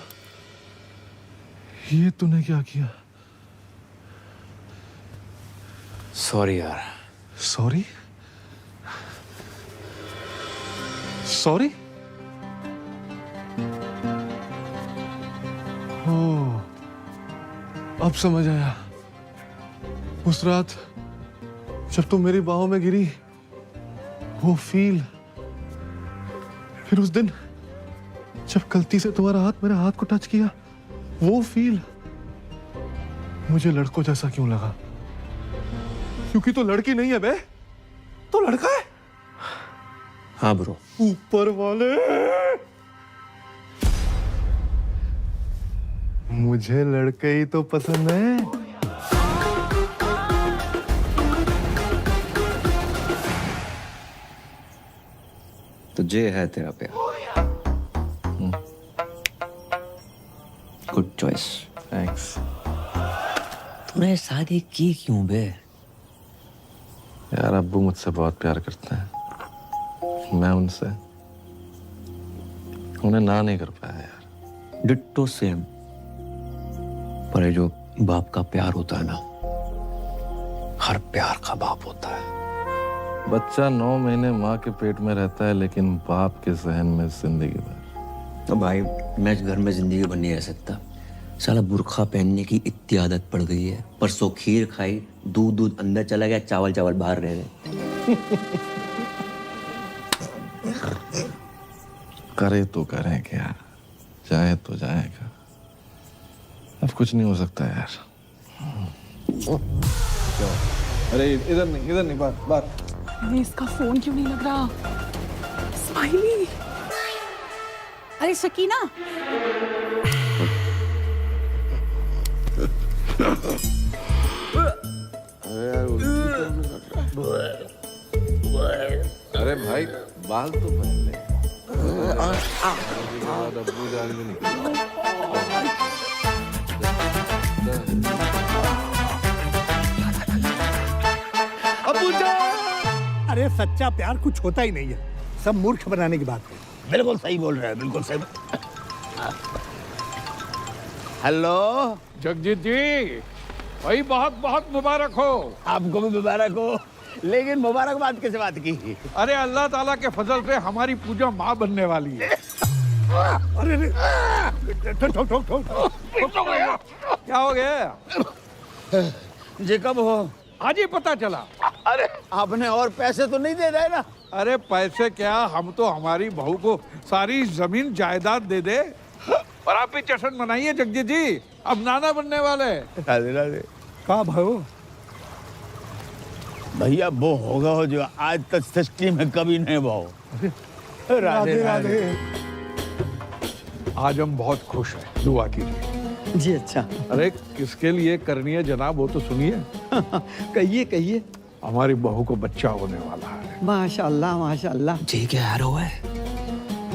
ये तूने क्या किया? सॉरी यार। सॉरी? ओह, अब समझ आया। उस रात जब तुम मेरी बाहों में गिरी, वो फील, फिर उस दिन जब गलती से तुम्हारा हाथ मेरे हाथ को टच किया, वो फील मुझे लड़कों जैसा क्यों लगा? क्योंकि तो लड़की नहीं है बे, तो लड़का है। हाँ ब्रो। ऊपर वाले, मुझे लड़के ही तो पसंद है। तो ये है तेरा प्यार। Good choice. थैंक्स। तूने शादी की क्यों बे? यार अब्बू मुझसे बहुत प्यार करते हैं, मैं उनसे उन्हें ना नहीं कर पाया यार। Ditto same. पर ये जो बाप का प्यार होता है ना, हर प्यार का बाप होता है। बच्चा 9 महीने माँ के पेट में रहता है, लेकिन बाप के सहन में जिंदगी भर। तो भाई मैं इस घर में जिंदगी भर नहीं रह सकता। साला बुर्खा पहनने की इतनी आदत पड़ गई है। परसों खीर खाई, दूध अंदर चला गया, चावल बाहर रह गए। करे तो करें क्या, जाए तो जाएगा। अब कुछ नहीं हो सकता यार। अरे इधर नहीं बाहर। अरे इसका फोन क्यों नहीं लग रहा? स्माइली। अरे सकीना, अरे भाई बाल तो पहन ले। अब्बू जान भी नहीं। अब्बू जान! अरे सच्चा प्यार कुछ होता ही नहीं है, सब मूर्ख बनाने की बात है। बिल्कुल सही बोल रहे हैं, बिल्कुल सही। हेलो जगजीत जी, भाई बहुत बहुत मुबारक हो। आपको भी मुबारक हो, लेकिन मुबारकबाद कैसे बात की? अरे अल्लाह ताला के फजल से हमारी पूजा माँ बनने वाली है। अरे ठोक क्या हो गया? जी कब हो? आज ही पता चला। अरे आपने और पैसे तो नहीं दे रहे ना? अरे पैसे क्या, हम तो हमारी बहू को सारी जमीन जायदाद दे दे। और आप ही जश्न मनाइए जगजीत जी, अब नाना बनने वाले। राधे राधे। कहाँ भाई? भैया वो होगा हो जो आज तक सृष्टि में कभी नहीं भाव। राधे राधे। आज हम बहुत खुश हैं, दुआ कीजिए। जी अच्छा। अरे किसके लिए करनी है जनाब, वो तो सुनिए। कहिए कहिए। हमारी बहू को बच्चा होने वाला है। माशाल्लाह माशाल्लाह। जी क्या हार हुआ है?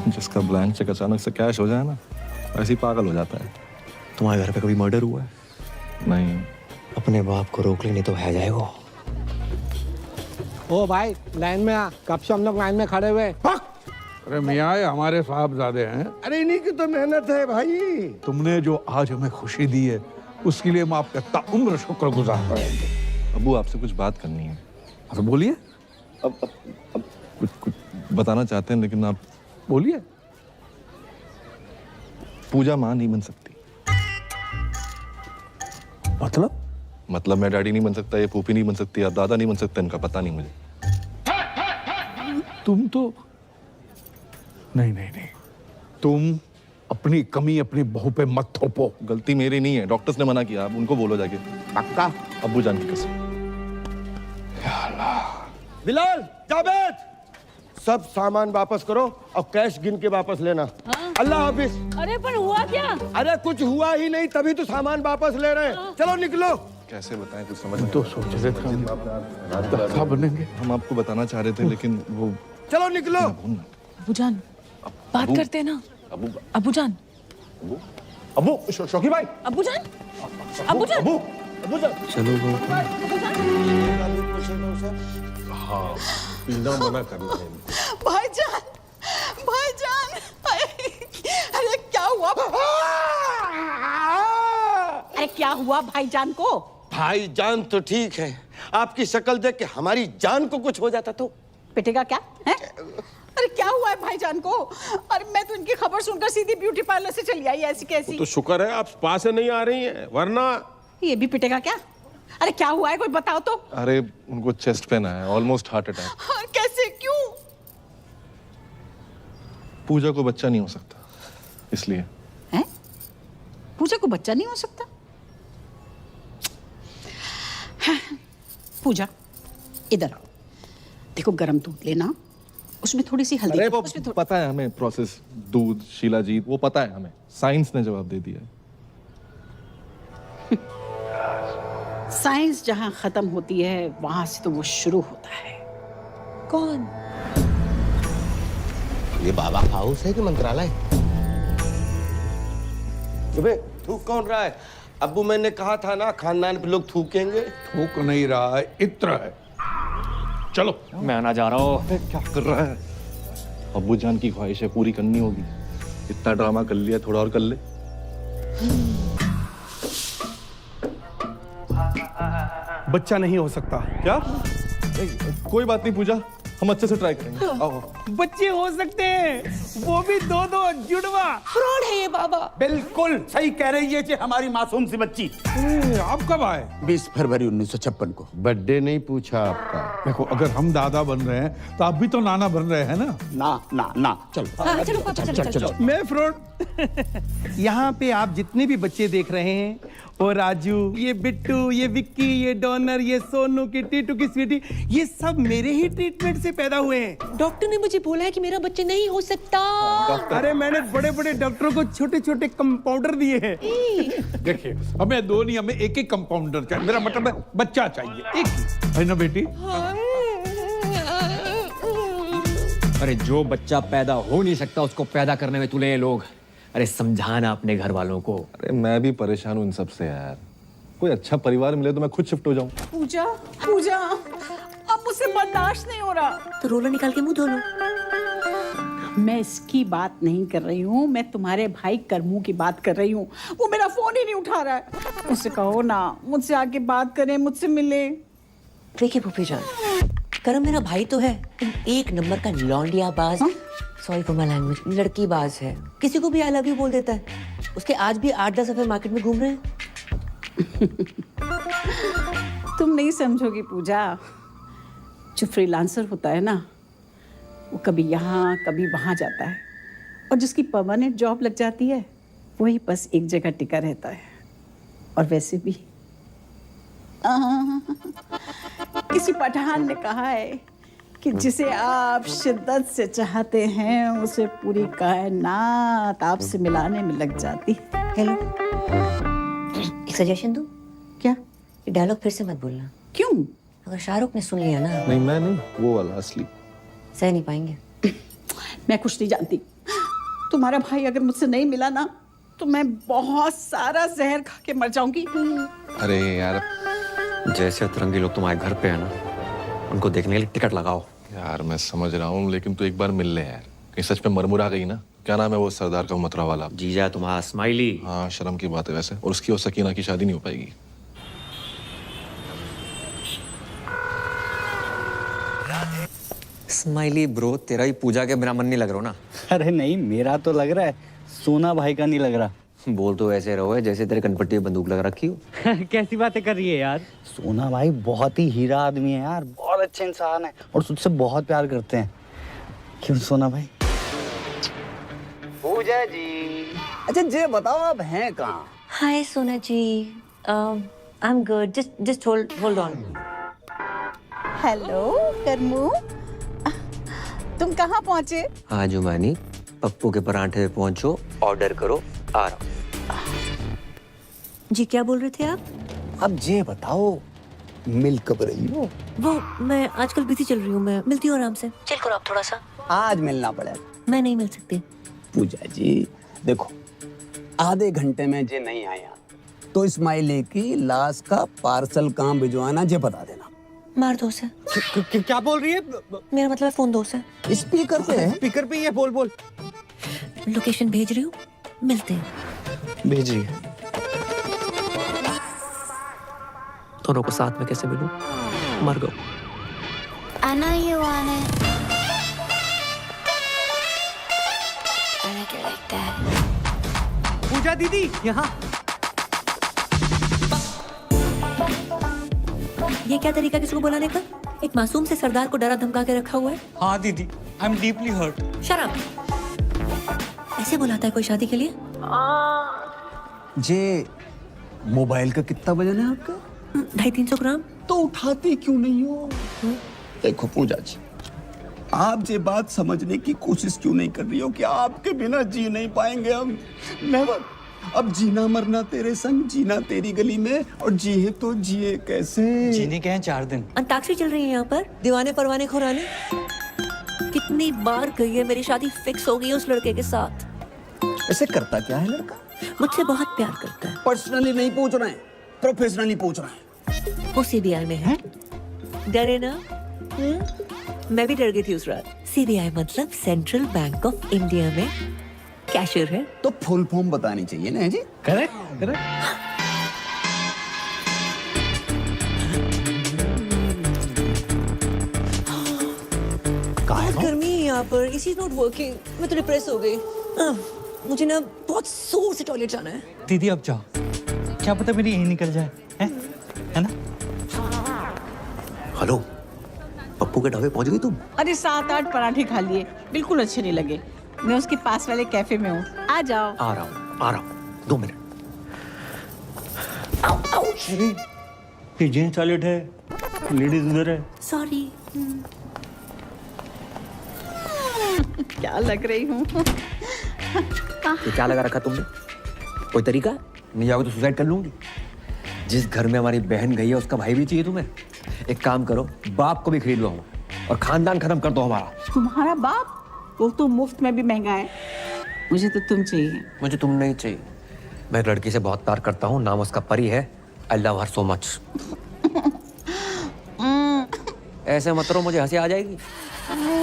जिसका ब्लैंक चेक अचानक से कैश हो जाए ना, ऐसे ही पागल हो जाता है। तुम्हारे घर पे कभी मर्डर हुआ है? नहीं। अपने बाप को रोक लेनी तो है जाएगा। ओ भाई लाइन में आ, कब से हम लोग लाइन में खड़े हुए। अरे मियाँ, ये हमारे साहबजादे हैं। अरे इन्हीं की तो मेहनत है भाई। तुमने जो आज हमें खुशी दी है, उसके लिए हम आपका ताउम्र शुक्रगुजार रहेंगे। अब्बू आपसे कुछ बात करनी है। अरे बोलिए। अब कुछ बताना चाहते हैं, लेकिन आप बोलिए। पूजा माँ नहीं बन सकती। मतलब मैं डैडी नहीं बन सकता, ये फूफी नहीं बन सकती, आप दादा नहीं बन सकते, इनका पता नहीं मुझे। तुम तो नहीं, तुम अपनी कमी अपनी बहू पे मत थोपो। गलती मेरी नहीं है, डॉक्टर्स ने मना किया, आप उनको बोलो जाके। पक्का? अब्बू जान की कसम। बिलाल, जावेद, सब सामान वापस करो और कैश गिन के वापस लेना। अल्लाह हाफिज। अरे पर हुआ क्या? अरे कुछ हुआ ही नहीं, तभी तो सामान वापस ले रहे हैं। चलो निकलो। कैसे बताएं, कुछ समझ नहीं। तो सोच रहे थे हम बनेंगे। हम आपको बताना चाह रहे थे, लेकिन वो। चलो निकलो। अबू जान, बात करते हैं ना। अबू जान। अबू शौकी भाई। अबू जान। अबू जान। अबू जान। चलो वो हाँ, पीना मना करना है। भाईजान, भाईजान, अरे क्या हुआ? अरे क्या हुआ भाईजान को? भाईजान तो ठीक है, आपकी शक्ल देख के हमारी जान को कुछ हो जाता तो। पिटेगा क्या है? अरे क्या हुआ है भाईजान को? अरे मैं तो इनकी खबर सुनकर सीधी ब्यूटी पार्लर से चली आई, ऐसी कैसी। तो शुक्र है आप स्पा से नहीं आ रही हैं, वरना ये भी पिटेगा क्या? अरे क्या हुआ है, कोई बताओ तो। अरे उनको चेस्ट पेन आया, ऑलमोस्ट हार्ट अटैक। और कैसे, क्यों? पूजा को बच्चा नहीं हो सकता, इसलिए। हैं? पूजा को बच्चा नहीं हो सकता? पूजा इधर आओ, देखो गरम दूध लेना, उसमें थोड़ी सी हल्दी। अरे वो पता है हमें प्रोसेस, दूध, शिलाजीत, वो पता है हमें, साइंस ने जवाब दे दिया। साइंस जहां खत्म होती है वहां से तो वो शुरू होता है। कौन? ये बाबा हाउस है कि मंत्रालय? अबे थूक कौन रहा है? अब्बू मैंने कहा था ना, खानदान पे लोग थूकेंगे। थूक नहीं रहा है, इत्र है। चलो। मैं आना जा रहा हूँ। क्या कर रहा है? अब्बू जान की ख्वाहिश है, पूरी करनी होगी। इतना ड्रामा कर लिया, थोड़ा और कर ले। बच्चा नहीं हो सकता क्या? कोई बात नहीं पूजा, हम अच्छे से ट्राई करेंगे। आओ। बच्चे हो सकते हैं, वो भी दो जुड़वा। फ्रॉड है ये बाबा। बिल्कुल सही कह रही है, हमारी मासूम सी बच्ची। आप कब आए? 20 फरवरी 1956 को। बर्थडे नहीं पूछा आपका। देखो, अगर हम दादा बन रहे हैं तो आप भी तो नाना बन रहे हैं ना। ना चलो। हाँ, चलो पापा, चलो। मैं फ्रॉड। यहाँ पे आप जितने भी बच्चे देख रहे हैं ओ राजू, ये बिट्टू, ये विक्की, ये डॉनर, ये सोनू की टीटू की स्वीटी, ये सब मेरे ही ट्रीटमेंट से पैदा हुए हैं। डॉक्टर ने मुझे बोला है कि मेरा बच्चा नहीं हो सकता। अरे मैंने बड़े बड़े डॉक्टरों को छोटे छोटे कंपाउंडर दिए हैं। देखिए, हमें दो नहीं, हमें एक एक कंपाउंडर चाहिए। मेरा मतलब है बच्चा चाहिए, एक है ना बेटी? अरे जो बच्चा पैदा हो नहीं सकता उसको पैदा करने में तुले ये लोग। अरे समझाना अपने घर वालों को। अरे मैं भी परेशान हूँ इन सब से यार। कोई अच्छा परिवार मिले तो मैं खुद शिफ्ट हो जाऊँ। पूजा पूजा, अब मुझसे बर्दाश्त नहीं हो रहा। तो रोलर निकाल के मुंह धो लो। मैं इसकी बात नहीं कर रही हूँ, मैं तुम्हारे भाई करमू की बात कर रही हूँ। वो मेरा फोन ही नहीं उठा रहा है। उससे कहो ना मुझसे आके बात करे, मुझसे मिले। देखिए फूफी जान, करम मेरा भाई तो है, एक नंबर का लौंडियाबाज, सॉरी फॉर माय लैंग्वेज, लड़कीबाज है। किसी को भी आई लव यू बोल देता है। उसके आज भी 8-10 अफेयर मार्केट में घूम रहे हैं। तुम नहीं समझोगी पूजा, जो फ्रीलांसर होता है ना, वो कभी यहाँ कभी वहाँ जाता है, और जिसकी परमानेंट जॉब लग जाती है वही बस एक जगह टिका रहता है। और वैसे भी किसी पठान ने कहा है कि जिसे आप शिद्दत से चाहते हैं उसे पूरी कायनात आपसे मिलाने में लग जाती। हेलो, एक सजेशन दूं? क्या? ये डायलॉग फिर से मत बोलना। क्यों? अगर शाहरुख ने सुन लिया ना। नहीं मैं नहीं, वो वाला असली। सह नहीं पाएंगे। मैं कुछ नहीं जानती। तुम्हारा भाई अगर मुझसे नहीं मिला ना तो मैं बहुत सारा जहर खा के मर जाऊंगी। अरे यार, जैसे अतरंगी लोग तुम्हारे घर पे है ना, उनको देखने के लिए टिकट लगाओ। यार मैं समझ रहा हूँ, लेकिन तू एक बार मिल ले यार। कहीं सच में मरमुरा गई ना। क्या नाम है वो सरदार का मथुरा वाला? जीजा तुम्हारा स्माइली। हाँ, शर्म की बात है वैसे। और उसकी और सकीना की शादी नहीं हो पाएगी। स्माइली ब्रो, तेरा ही पूजा के बिना मन नहीं लग रहा ना? अरे नहीं, मेरा तो लग रहा है, सोना भाई का नहीं लग रहा। बोल तो ऐसे रहो है जैसे तेरे कनपट्टी में बंदूक लगा रखी हो। कैसी बातें कर रही है यार? सोना भाई बहुत ही हीरा आदमी है यार, बहुत अच्छे इंसान है और तुझसे बहुत प्यार करते हैं। क्यों सोना भाई? पूजा जी, अच्छा ये बताओ आप हैं कहाँ? Hi Sona ji, I am good, just hold on. Hello Karmu, तुम कहाँ पहुँचे? हाँ जुमानी, पप्पू के परांठे पे पहुंचो, ऑर्डर करो, आ रहा हूँ। जी क्या बोल रहे थे आप? अब ये बताओ, मिल कब रही हो? वो मैं आजकल बिजी चल रही हूँ, मैं मिलती हूँ आराम से। चिल करो आप थोड़ा सा। आज मिलना पड़ेगा। मैं नहीं मिल सकती। पूजा जी देखो, आधे घंटे में जे नहीं आया तो इस्माइली की लाश का पार्सल कहाँ भिजवाना जे बता देना। मार दो उसे। क्या बोल रही है? मेरा मतलब फोन दो उसे। स्पीकर पे है? स्पीकर पे ही है, बोल बोल। लोकेशन भेज रही हूँ, मिलते हैं। भेज रही है। दोनों को साथ में कैसे मिलूं? मर गो। I know you want it. I like it like that. पूजा दीदी यहाँ। ये क्या तरीका किसी को बुलाने का? एक मासूम से सरदार को डरा धमका के रखा हुआ है। हाँ दीदी, I am deeply hurt. Shut up. ऐसे बुलाता है कोई शादी के लिए? जे मोबाइल का कितना वजन है आपका? 250-300 ग्राम। तो उठाती क्यों नहीं हो? देखो पूजा जी, आप ये बात समझने की कोशिश क्यों नहीं कर रही हो कि आपके बिना जी नहीं पाएंगे हम? नेवर। अब जीना मरना तेरे संग, जीना तेरी गली में, और जिए तो जिए कैसे? जीने के हैं 4 दिन। अंताक्षरी चल रही है यहाँ पर, दीवाने परवाने खुराने। कितनी बार गई है, मेरी शादी फिक्स हो गई है उस लड़के के साथ। ऐसे करता क्या है लड़का? मुझसे बहुत प्यार करता है। पर्सनली नहीं पूछ रहे हैं, प्रोफेशनली पूछ रहे हैं। वो सीबीआई में है। डरे ना? मैं भी डर गई थी उस रात। सीबीआई मतलब सेंट्रल बैंक ऑफ इंडिया में कैशियर है। तो फुल फॉर्म बतानी चाहिए ना जी? Correct correct. बहुत गर्मी है यहाँ पर, इसी नॉट वर्किंग। मैं तो डिप्रेस हो गई। मुझे ना बहुत जोर से टॉयलेट जाना है। दीदी अब जाओ, क्या पता मेरी यही निकल जाए, है ना? हेलो, पप्पू के ढाबे पहुंच गई तुम? अरे 7-8 पराठे खा लिए, बिल्कुल अच्छे नहीं लगे। मैं उसके पास वाले कैफे में हूँ, आ जाओ। आ रहा हूँ 2 मिनट। ये जेंट्स टॉयलेट है, लेडीज उधर है। सॉरी। क्या लग रही हूँ? ये क्या लगा रखा तुमने? कोई तरीका है? नहीं आओगे तो सुसाइड कर लूंगी। जिस घर में हमारी बहन गई है उसका भाई भी चाहिए तुम्हें। एक काम करो, बाप को भी खरीद लो और खानदान खत्म कर दो हमारा। तुम्हारा बाप? वो तो मुफ्त में भी महंगा है। मुझे तो तुम चाहिए। मुझे तुम नहीं चाहिए। मैं लड़की से बहुत प्यार करता हूँ, नाम उसका परी है। I love her so much. ऐसे मत करो, मुझे हंसी आ जाएगी।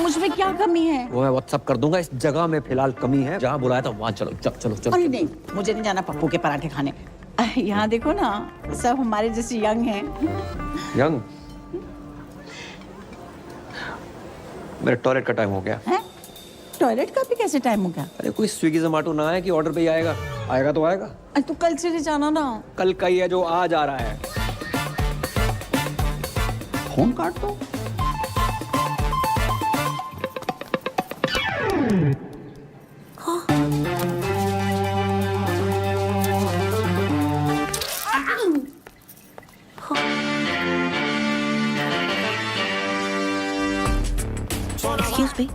मुझमें क्या कमी है? वो मैं व्हाट्सअप कर दूंगा। इस जगह में फिलहाल कमी है, जहाँ बुलाया था वहाँ चलो। चलो चलो। अरे नहीं, मुझे नहीं जाना पप्पू के पराठे खाने। यहाँ देखो ना, सब हमारे जैसे यंग हैं। यंग? मेरे टॉयलेट का टाइम हो गया है? टॉयलेट का भी कैसे टाइम हो गया? अरे कोई स्विगी जोमेटो ना है कि ऑर्डर पे ही आएगा? आएगा तो आएगा। अरे तो कल चले जाना ना। कल का ही है जो आज आ रहा है। फोन काट दो। एक्सक्यूज मी,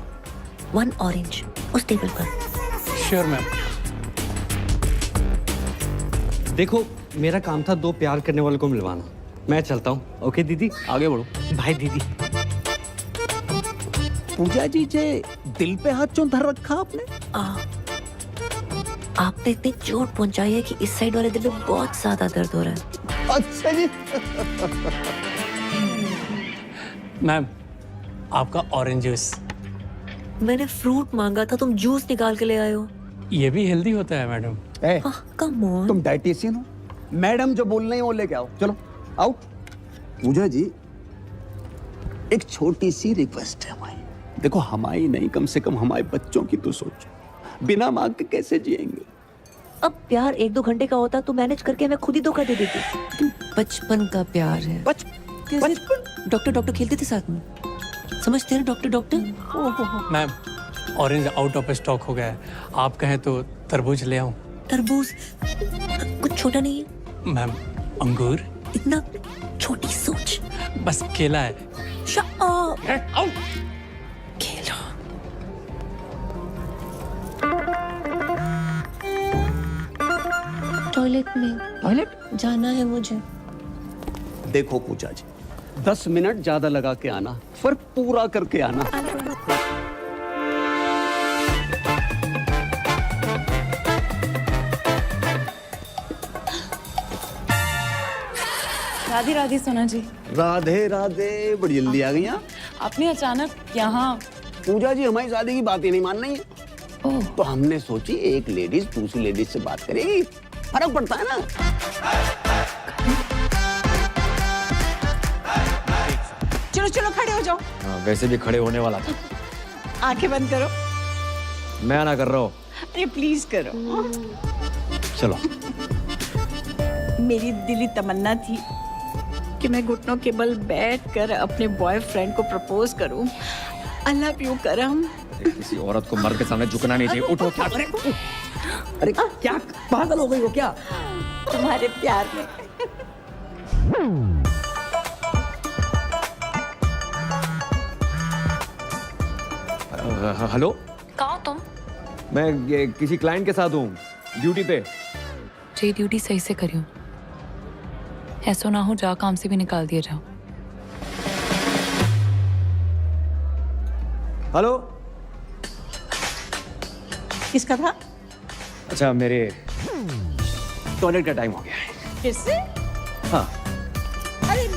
1 ऑरेंज उस टेबल पर। Sure ma'am. देखो, मेरा काम था 2 प्यार करने वालों को मिलवाना। मैं चलता हूँ। ओके दीदी, आगे बढ़ो। बाय दीदी। पूजा जी जे दिल पे हाथ क्यों धर रखा आपने? आपने इतनी चोट पहुंचाई है कि इस साइड वाले दिल में बहुत ज्यादा दर्द हो रहा है। अच्छा जी। मैम, आपका ऑरेंज जूस। मैंने फ्रूट मांगा था, तुम जूस निकाल के ले आए हो। ये भी हेल्दी होता है मैडम। Come on. तुम डाइटिशियन हो? मैडम जो बोल रही है वो लेके आओ। चलो आओ। पूजा जी, एक छोटी सी रिक्वेस्ट है हमारी। देखो, हमारी नहीं, कम से कम हमारे बच्चों की तो सोचो। बिना मांग के कैसे जिएंगे? अब प्यार 1-2 घंटे का होता तो मैनेज करके मैं खुद ही धोखा दे देती। बचपन का प्यार है। बचपन? डॉक्टर खेलते थे साथ में, समझते हैं doctor. Ma'am, orange out of stock हो गया है। आप कहें तो तरबूज ले आऊं? तरबूज कुछ छोटा नहीं है। मैम, अंगूर? इतना छोटी सोच। बस केला है। Shut up. केला। टॉयलेट में। टॉयलेट जाना है मुझे। देखो पूजा जी, 10 मिनट ज्यादा लगा के आना, पर पूरा करके आना। राधे राधे सोना जी। राधे राधे, बड़ी जल्दी आ गई आप। आपने अचानक यहाँ? पूजा जी, हमारी शादी की बात ही नहीं मान रही है। तो हमने सोची एक लेडीज दूसरी लेडीज से बात करेगी, फर्क पड़ता है ना। चलो चलो, खड़े हो जाओ। वैसे भी खड़े होने वाला था। आंखें बंद करो। मैं ना कर रहा हूँ। अरे प्लीज करो। चलो। मेरी दिली तमन्ना थी कि मैं घुटनों के बल बैठकर अपने बॉयफ्रेंड को प्रपोज करूं। आई लव यू करम। किसी औरत को मर्द के सामने झुकना नहीं चाहिए। उठो। क्या? अरे क्या पागल हो गई हो क्या? तुम्हारे प्यार में। हेलो, कहाँ तुम? मैं किसी क्लाइंट के साथ हूँ, ड्यूटी पे। जी, ड्यूटी सही से करियो, ऐसा ना हो जा काम से भी निकाल दिया जाओ। हेलो। किसका था? अच्छा, मेरे टॉयलेट का टाइम हो गया है। फिर से? हाँ। अरे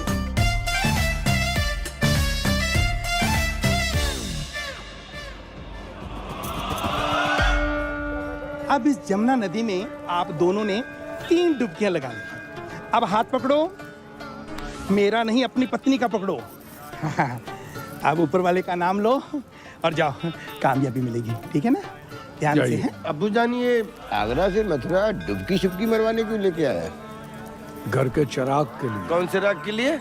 अब इस जमुना नदी में आप दोनों ने 3 डुबकियां लगा ली। अब हाथ पकड़ो, मेरा नहीं अपनी पत्नी का पकड़ो। अब ऊपर वाले का नाम लो और जाओ, कामयाबी मिलेगी। ठीक है ना? ध्यान से। अब्बू जान, ये आगरा से मथुरा डुबकी शुबकी मरवाने क्यों लेके आया? घर के चिराग के लिए। कौन से राग के लिए?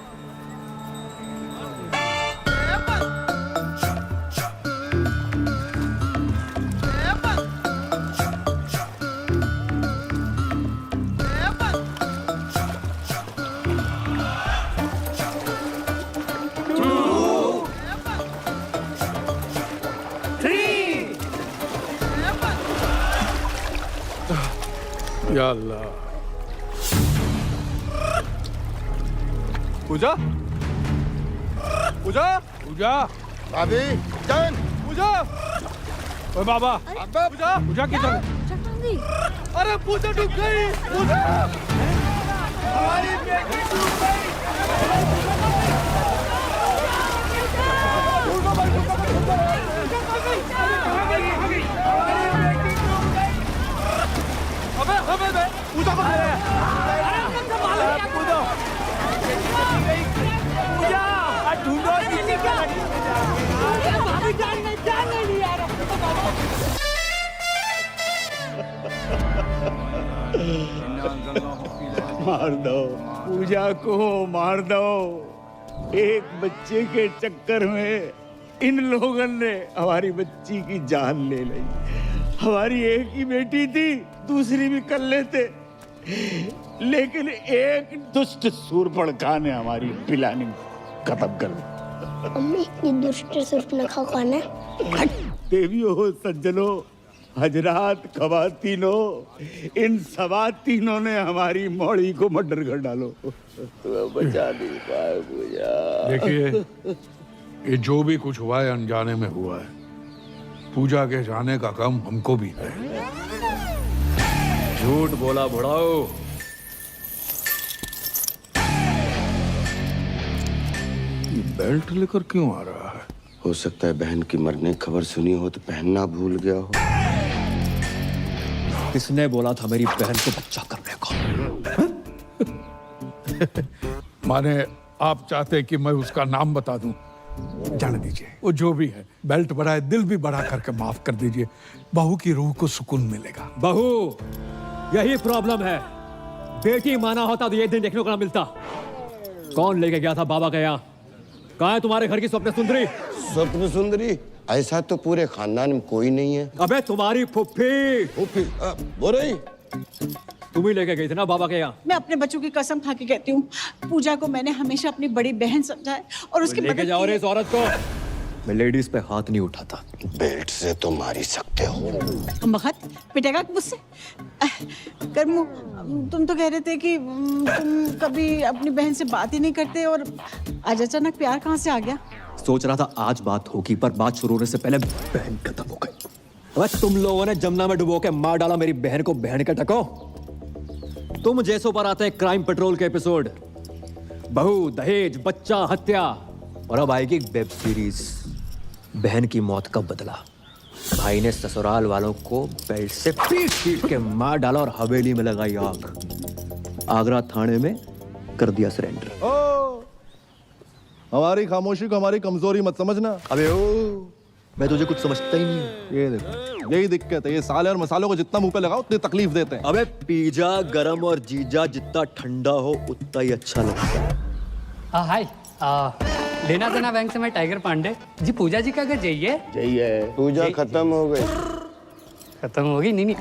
या अल्लाह। पूजा पूजा पूजा भाभी जान पूजा ओए बाबा पूजा पूजा किधर? अरे पूजा डूब गई पूजा हमारी बेटी डूब गई अबे अबे पूजा को पूजा ढूंढो मार दो पूजा को, मार दो। एक बच्चे के चक्कर में इन लोगों ने हमारी बच्ची की जान ले ली। हमारी एक ही बेटी थी, दूसरी भी कर लेते, लेकिन एक दुष्ट सूर्पणखा ने हमारी प्लानिंग खत्म कर दी। अम्मी ये दुष्ट सूर्पणखा कौन है? देवियों, सज्जनों, हजरात, खवातीनों, इन सवातीनों ने हमारी मौड़ी को मर्डर कर डालो। बचा नहीं पाए पूजा। देखिए, ये जो भी कुछ हुआ है अनजाने में हुआ है। पूजा के जाने का गम हमको भी है। झूठ बोला बुढ़ाओ। ये बेल्ट लेकर क्यों आ रहा है? हो सकता है बहन की मरने की खबर सुनी हो तो पहनना भूल गया हो। किसने बोला था मेरी बहन को बच्चा करने को? माने आप चाहते कि मैं उसका नाम बता दूं? जाने दीजिए, वो जो भी है, बेल्ट बढ़ाए, दिल भी बढ़ा करके माफ कर दीजिए। बहू की रूह को सुकून मिलेगा। बहू, यही प्रॉब्लम है। बेटी माना होता तो ये दिन देखने को ना मिलता। कौन लेके गया था बाबा के यहाँ? कहाँ है तुम्हारे घर की स्वप्न सुंदरी? स्वप्न सुंदरी? ऐसा तो पूरे खानदान में कोई नहीं है। अबे तुम्हारी फुफ्फी। फुफ्फी बोल रही? तुम ही लेके गई थी ना बाबा के यहाँ? मैं अपने बच्चों की कसम खा के कहती हूँ, पूजा को मैंने हमेशा अपनी बड़ी बहन समझा है और उसकी लेके जाओ रे इस औरत को। मैं लेडीज पे हाथ नहीं उठाता। बेल्ट से तो मार ही सकते हो। मगध पिटेगा मुझसे? कर्मू, तुम तो कह रहे थे कि तुम कभी अपनी बहन से बात ही नहीं करते और आज अचानक प्यार कहाँ से आ गया? सोच रहा था आज बात होगी, पर बात शुरू होने से पहले बहन खत्म हो गई। अबे तुम लोगों ने जमुना में डुबो के मार डाला मेरी बहन को। बहन के टको तुम जैसों पर आते हैं क्राइम पेट्रोल के एपिसोड। बहू, दहेज, बच्चा, हत्या, और अब आएगी वेब सीरीज बहन की मौत का बदला। भाई ने ससुराल वालों को बेल्ट से पीट के मार डाला और हवेली में लगाई आग। आगरा थाने में कर दिया सरेंडर। हमारी खामोशी को हमारी कमजोरी मत समझना। अबे ओ, मैं तुझे कुछ समझता ही नहीं। ये देखो, यही दिक्कत है। ये साले और मसालों को जितना मुंह पे लगाओ उतनी तकलीफ देते हैं। अबे पिज्जा गरम और जीजा जितना ठंडा हो उतना ही अच्छा लगता है। हाय, लेना देना बैंक से मैं टाइगर पांडे जी। पूजा जी का घर जाइए। पूजा खत्म हो गई। खत्म होगी? नहीं,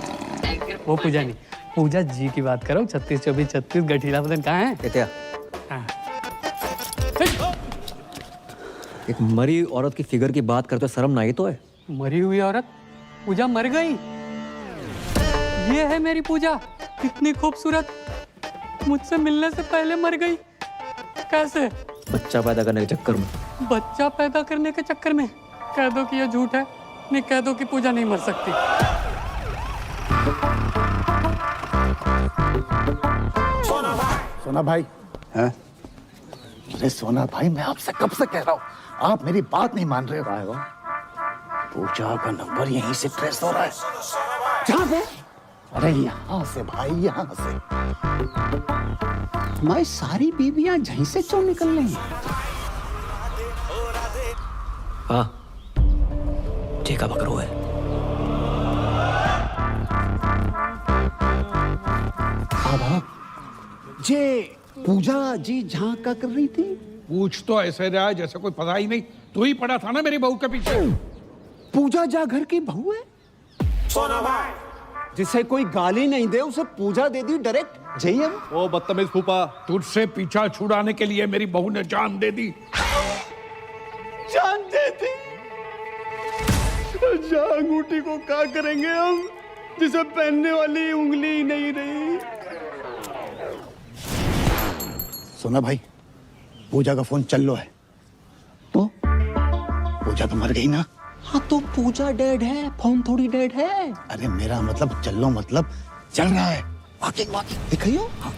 वो पूजा नहीं, पूजा जी की बात करो। 36-24-36 गठीला बदन कहाँ है? क्या? एक मरी औरत की फिगर की बात करते शर्म ना आई तो है? मरी हुई औरत? पूजा मर गई? ये है मेरी पूजा, कितनी खूबसूरत। मुझसे मिलने से पहले मर गई। कैसे? बच्चा पैदा करने के चक्कर में। बच्चा पैदा करने के चक्कर में? कह दो कि ये झूठ है, नहीं कह दो कि पूजा नहीं मर सकती। सोना भाई, हैं? अरे सोना भाई, मैं आपसे कब से कह रहा हूँ, आप मेरी बात नहीं मान रहे हो। पूजा का नंबर यहीं से ट्रेस हो रहा है। जहाँ पे? अरे यहाँ से भाई, यहाँ से। हमारी सारी बीबियां यहीं से क्यों निकल रही हैं? हाँ, ठीक है, पकड़ो है। अब जे पूजा जी जहाँ का कर रही थी? पूछ तो ऐसे रहा है जैसे कोई पता ही नहीं। तू ही पड़ा था ना मेरी बहू के पीछे। पूजा जा घर की बहू है? जिसे कोई गाली नहीं दे उसे पूजा दे दी डायरेक्ट। जय ओ बदतमीज फूफा, तुझसे पीछा छुड़ाने के लिए मेरी बहू ने जान दे दी। जान दे दी? अंगूठी को क्या करेंगे हम? जिसे पहनने वाली उंगली ही नहीं रही। सुना भाई, पूजा का फोन चल लो है। तो पूजा तो मर गई ना। हाँ तो पूजा डेड है, फोन थोड़ी डेड है। अरे मेरा मतलब चल लो मतलब चल रहा है। वॉकिंग वॉकिंग दिखाइयो। हाँ।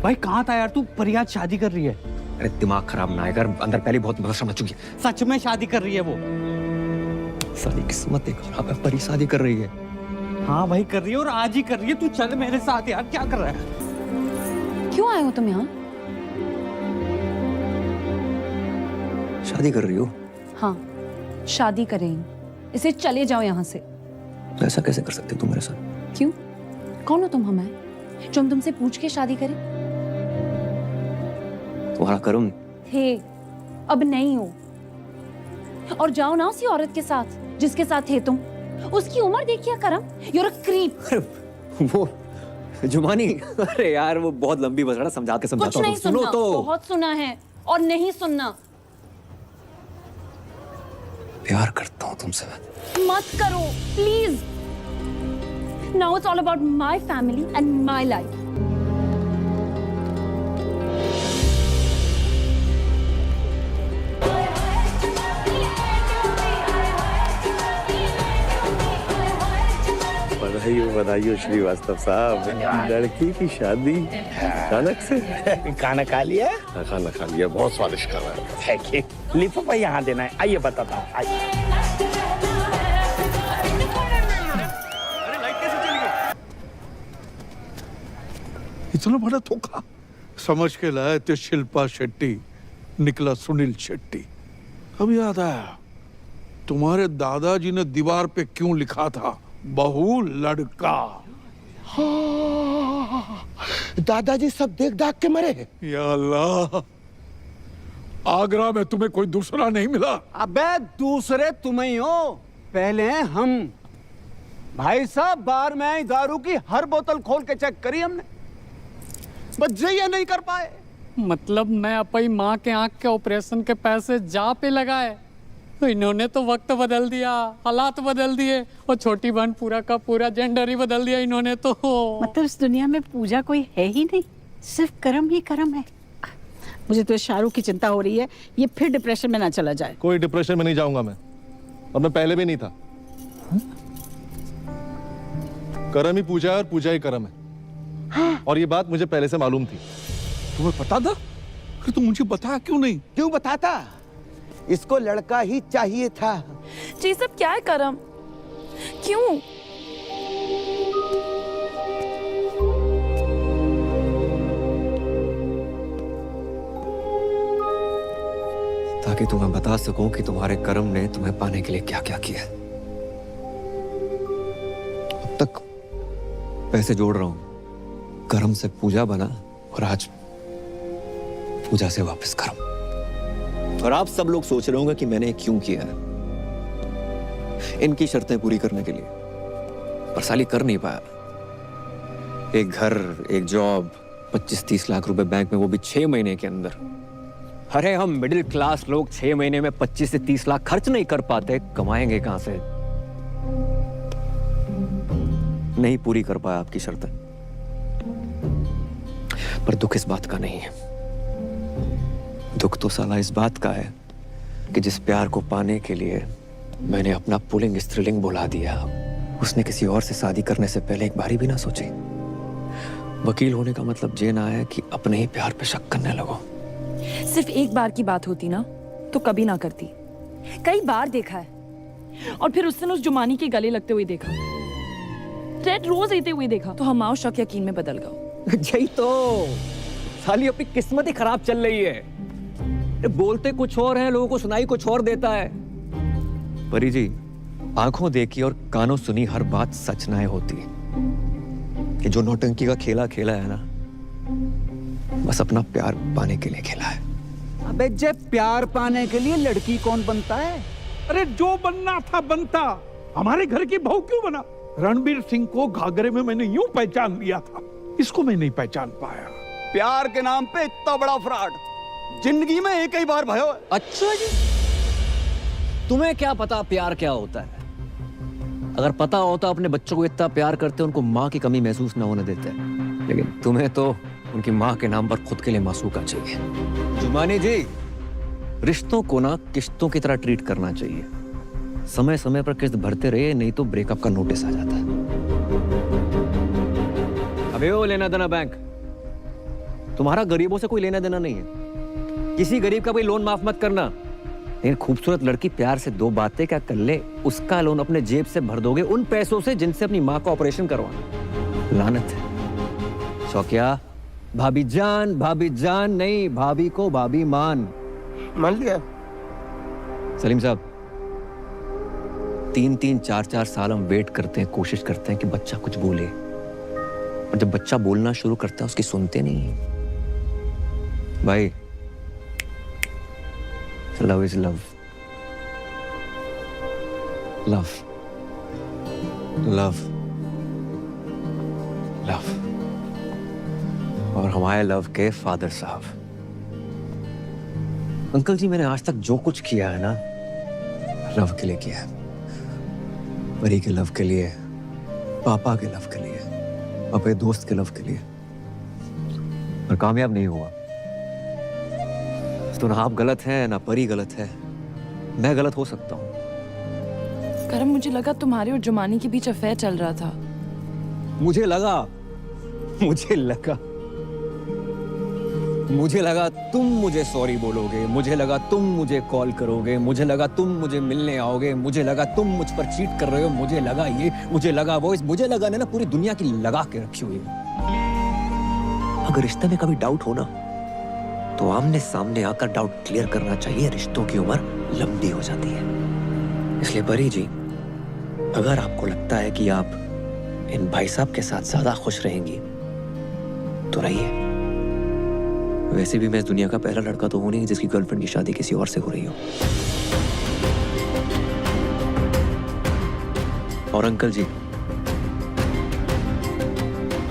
भाई कहाँ था यार तू? परियाद शादी कर रही है। अरे दिमाग खराब ना कर, अंदर पहले बहुत मदद मच चुकी है। सच में शादी कर रही है वो? सारी किस्मत एक खराब है, परी शादी कर रही है। हाँ भाई कर रही है और आज ही कर रही है। तू चल मेरे साथ यार, क्या कर रहा है? क्यों आए हो तुम यहाँ? शादी कर रही हो? हाँ शादी करें, इसे चले जाओ यहाँ से। तो ऐसा कैसे कर सकते तुम मेरे साथ? क्यों? कौन हो तुम हमें जो हम तुमसे पूछ के शादी करें? तुम्हारा कर्म थे, अब नहीं हो। और जाओ ना उसी औरत के साथ जिसके साथ थे तुम। उसकी उम्र देखिए करम, you're a creep। वो जुमानी, अरे यार वो बहुत लंबी बस रहा, समझा के समझाता कुछ हूँ। नहीं सुनो सुनना, तो। बहुत सुना है और नहीं सुनना। प्यार करता हूँ तुमसे मैं। मत करो please. Now it's all about my family and my life. बधाई श्रीवास्तव साहब, लड़की की शादी अचानक से। खाना खा लिया? हाँ, खाना खा लिया, बहुत स्वादिष्ट खाना है। Thank you. लिफाफा यहाँ देना है, आइए बताता हूँ। आइए। इतना बड़ा धोखा समझ के लाए थे शिल्पा शेट्टी, निकला सुनील शेट्टी। अब याद आया तुम्हारे दादाजी ने दीवार पे क्यों लिखा था, बहू लड़का। हाँ, दादाजी सब देख दाग के मरे। या अल्लाह, आगरा में तुम्हें कोई दूसरा नहीं मिला? अबे दूसरे तुम ही हो, पहले हैं हम। भाई साहब बार में आई दारू की हर बोतल खोल के चेक करी हमने, बस ये नहीं कर पाए। मतलब मैं अपनी माँ के आंख के ऑपरेशन के पैसे जा पे लगाए तो इन्होंने तो वक्त बदल दिया, हालात बदल दिए, और छोटी बहन पूरा का पूरा जेंडर ही बदल दिया इन्होंने तो। मतलब इस दुनिया में पूजा कोई है ही नहीं, सिर्फ कर्म ही कर्म है। मुझे तो शाहरुख की चिंता हो रही है, ये फिर डिप्रेशन में ना चला जाए। कोई डिप्रेशन में नहीं जाऊंगा मैं, और मैं पहले भी नहीं था। कर्म ही पूजा है और पूजा ही कर्म है। हाँ। और ये बात मुझे पहले से मालूम थी। तुम्हें पता था? फिर तुम मुझे बताया क्यों नहीं? क्यों बताता? इसको लड़का ही चाहिए था। जी सब क्या है करम? क्यों? ताकि तुम्हें बता सकूं कि तुम्हारे कर्म ने तुम्हें पाने के लिए क्या क्या किया। अब तक पैसे जोड़ रहा हूं, कर्म से पूजा बना और आज पूजा से वापस कर्म। और आप सब लोग सोच रहे होंगे कि मैंने क्यों किया है, इनकी शर्तें पूरी करने के लिए, पर साली कर नहीं पाया। एक घर, एक जॉब, 25-30 लाख रुपए बैंक में, वो भी 6 महीने के अंदर। अरे हम मिडिल क्लास लोग 6 महीने में 25 से 30 लाख खर्च नहीं कर पाते, कमाएंगे कहां से? नहीं पूरी कर पाया आपकी शर्तें, पर दुख इस बात का नहीं है। दुख तो साला इस बात का है कि जिस प्यार को पाने के लिए मैंने अपना पुल्लिंग स्त्रीलिंग बुला दिया, उसने किसी और से शादी करने से पहले एक बारी भी ना सोची। वकील होने का मतलब ये ना है कि अपने ही प्यार पे शक करने लगो। सिर्फ एक बार की बात होती ना तो कभी ना करती। कई बार देखा है, और फिर उस दिन उस जुमानी के गले लगते हुए देखा, रेड रोज लेते हुए देखा, तो हमारा शक यकीन में बदल गया। यही तो साली अपनी किस्मत ही खराब चल रही है। बोलते कुछ और है, लोगों को सुनाई कुछ और देता है। परी जी, आंखों देखी और कानों सुनी हर बात सच ना होती। कि जो नौटंकी का खेला खेला है ना, बस अपना प्यार पाने के लिए खेला है। अबे जब प्यार पाने के लिए लड़की कौन बनता है? अरे जो बनना था बनता, हमारे घर की बहू क्यों बना? रणबीर सिंह को घाघरे में मैंने यूं पहचान लिया था, इसको मैं नहीं पहचान पाया। प्यार के नाम पे इतना बड़ा फ्रॉड जिंदगी में एक ही बार भयो। अच्छा जी, तुम्हें क्या पता प्यार क्या होता है? अगर पता होता अपने बच्चों को इतना प्यार करते उनको माँ की कमी महसूस ना होने देते, लेकिन तुम्हें तो उनकी माँ के नाम पर खुद के लिए मासूका चाहिए। जुमानी जी, रिश्तों को ना किश्तों की तरह ट्रीट करना चाहिए। समय समय पर किस्त भरते रहिए, नहीं तो ब्रेकअप का नोटिस आ जाता है। अबे ओ लेना देना बैंक, तुम्हारा गरीबों से कोई लेना देना नहीं है। किसी गरीब का कोई लोन माफ मत करना। लेकिन खूबसूरत लड़की प्यार से 2 बातें क्या कर ले, उसका लोन अपने जेब से भर दोगे उन पैसों से जिनसे अपनी माँ का ऑपरेशन करवाना। लानत है। शौकिया, भाभी जान नहीं, भाभी को भाभी मान लिया। सलीम साहब, 3-3, 4-4 साल हम वेट करते हैं, कोशिश करते हैं कि बच्चा कुछ बोले, और जब बच्चा बोलना शुरू करता है उसकी सुनते नहीं। भाई, love is love, love love love. और हमारे लव के फादर साहब, अंकल जी, मैंने आज तक जो कुछ किया है ना, लव के लिए किया है। परी के लव के लिए, पापा के लव के लिए, अपने दोस्त के लव के लिए, और कामयाब नहीं हुआ। तो ना आप गलत हैं ना परी गलत है, मैं गलत हो सकता हूँ। करम, मुझे लगा तुम्हारे और जुमानी के बीच अफेयर चल रहा था। मुझे लगा तुम मुझे सॉरी बोलोगे, मुझे लगा तुम मुझे कॉल करोगे, मुझे लगा तुम मुझे मिलने आओगे, मुझे लगा तुम मुझ पर चीट कर रहे हो, मुझे लगा ये, मुझे लगा वो, मुझे लगा ना पूरी दुनिया की लगा के रखी हुई है। अगर रिश्ते में कभी डाउट हो ना, तो आमने सामने आकर डाउट क्लियर करना चाहिए। रिश्तों की उम्र लंबी हो जाती है। इसलिए परी जी, अगर आपको लगता है कि आप इन भाई साहब के साथ ज्यादा खुश रहेंगी तो रहिए। वैसे भी मैं इस दुनिया का पहला लड़का तो हूं नहीं जिसकी गर्लफ्रेंड की शादी किसी और से हो रही हो। और अंकल जी,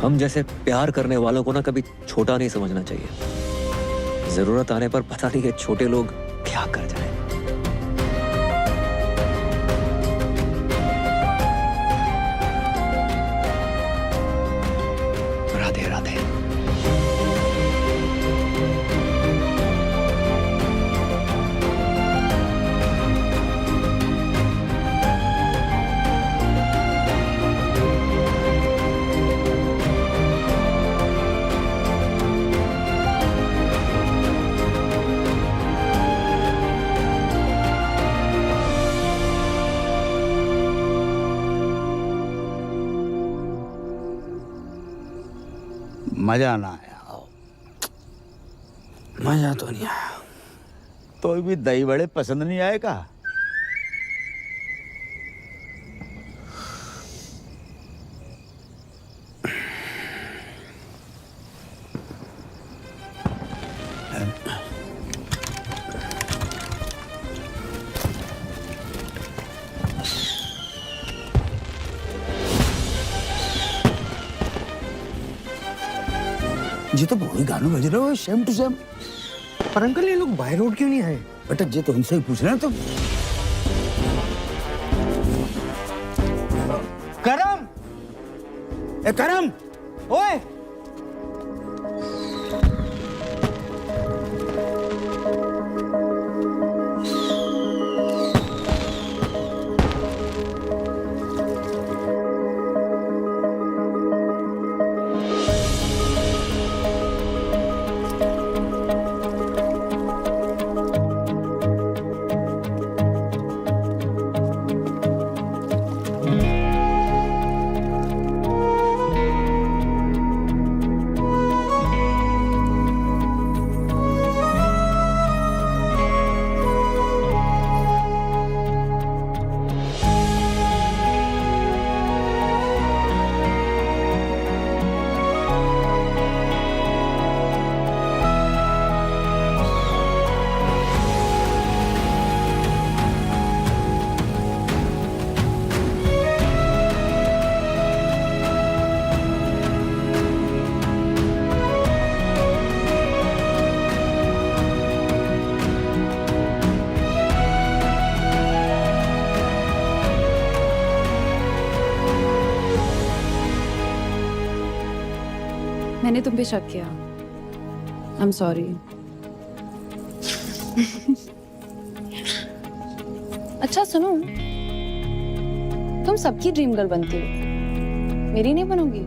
हम जैसे प्यार करने वालों को ना कभी छोटा नहीं समझना चाहिए। जरूरत आने पर पता नहीं है छोटे लोग क्या कर जाए। राधे राधे। मजा ना आया। मजा तो नहीं आया। तो भी दही बड़े पसंद नहीं आएगा? जी तो वही गानों बज रहे हो, सेम टू सेम। पर अंकल, ये लोग बाय रोड क्यों नहीं आए? बेटा जी तो उनसे ही पूछ रहे हैं। तो करम, ए करम, ओए मैंने तुम पे शक किया। I am sorry. अच्छा सुनो, तुम सबकी ड्रीम गर्ल बनती हो, मेरी नहीं बनोगी?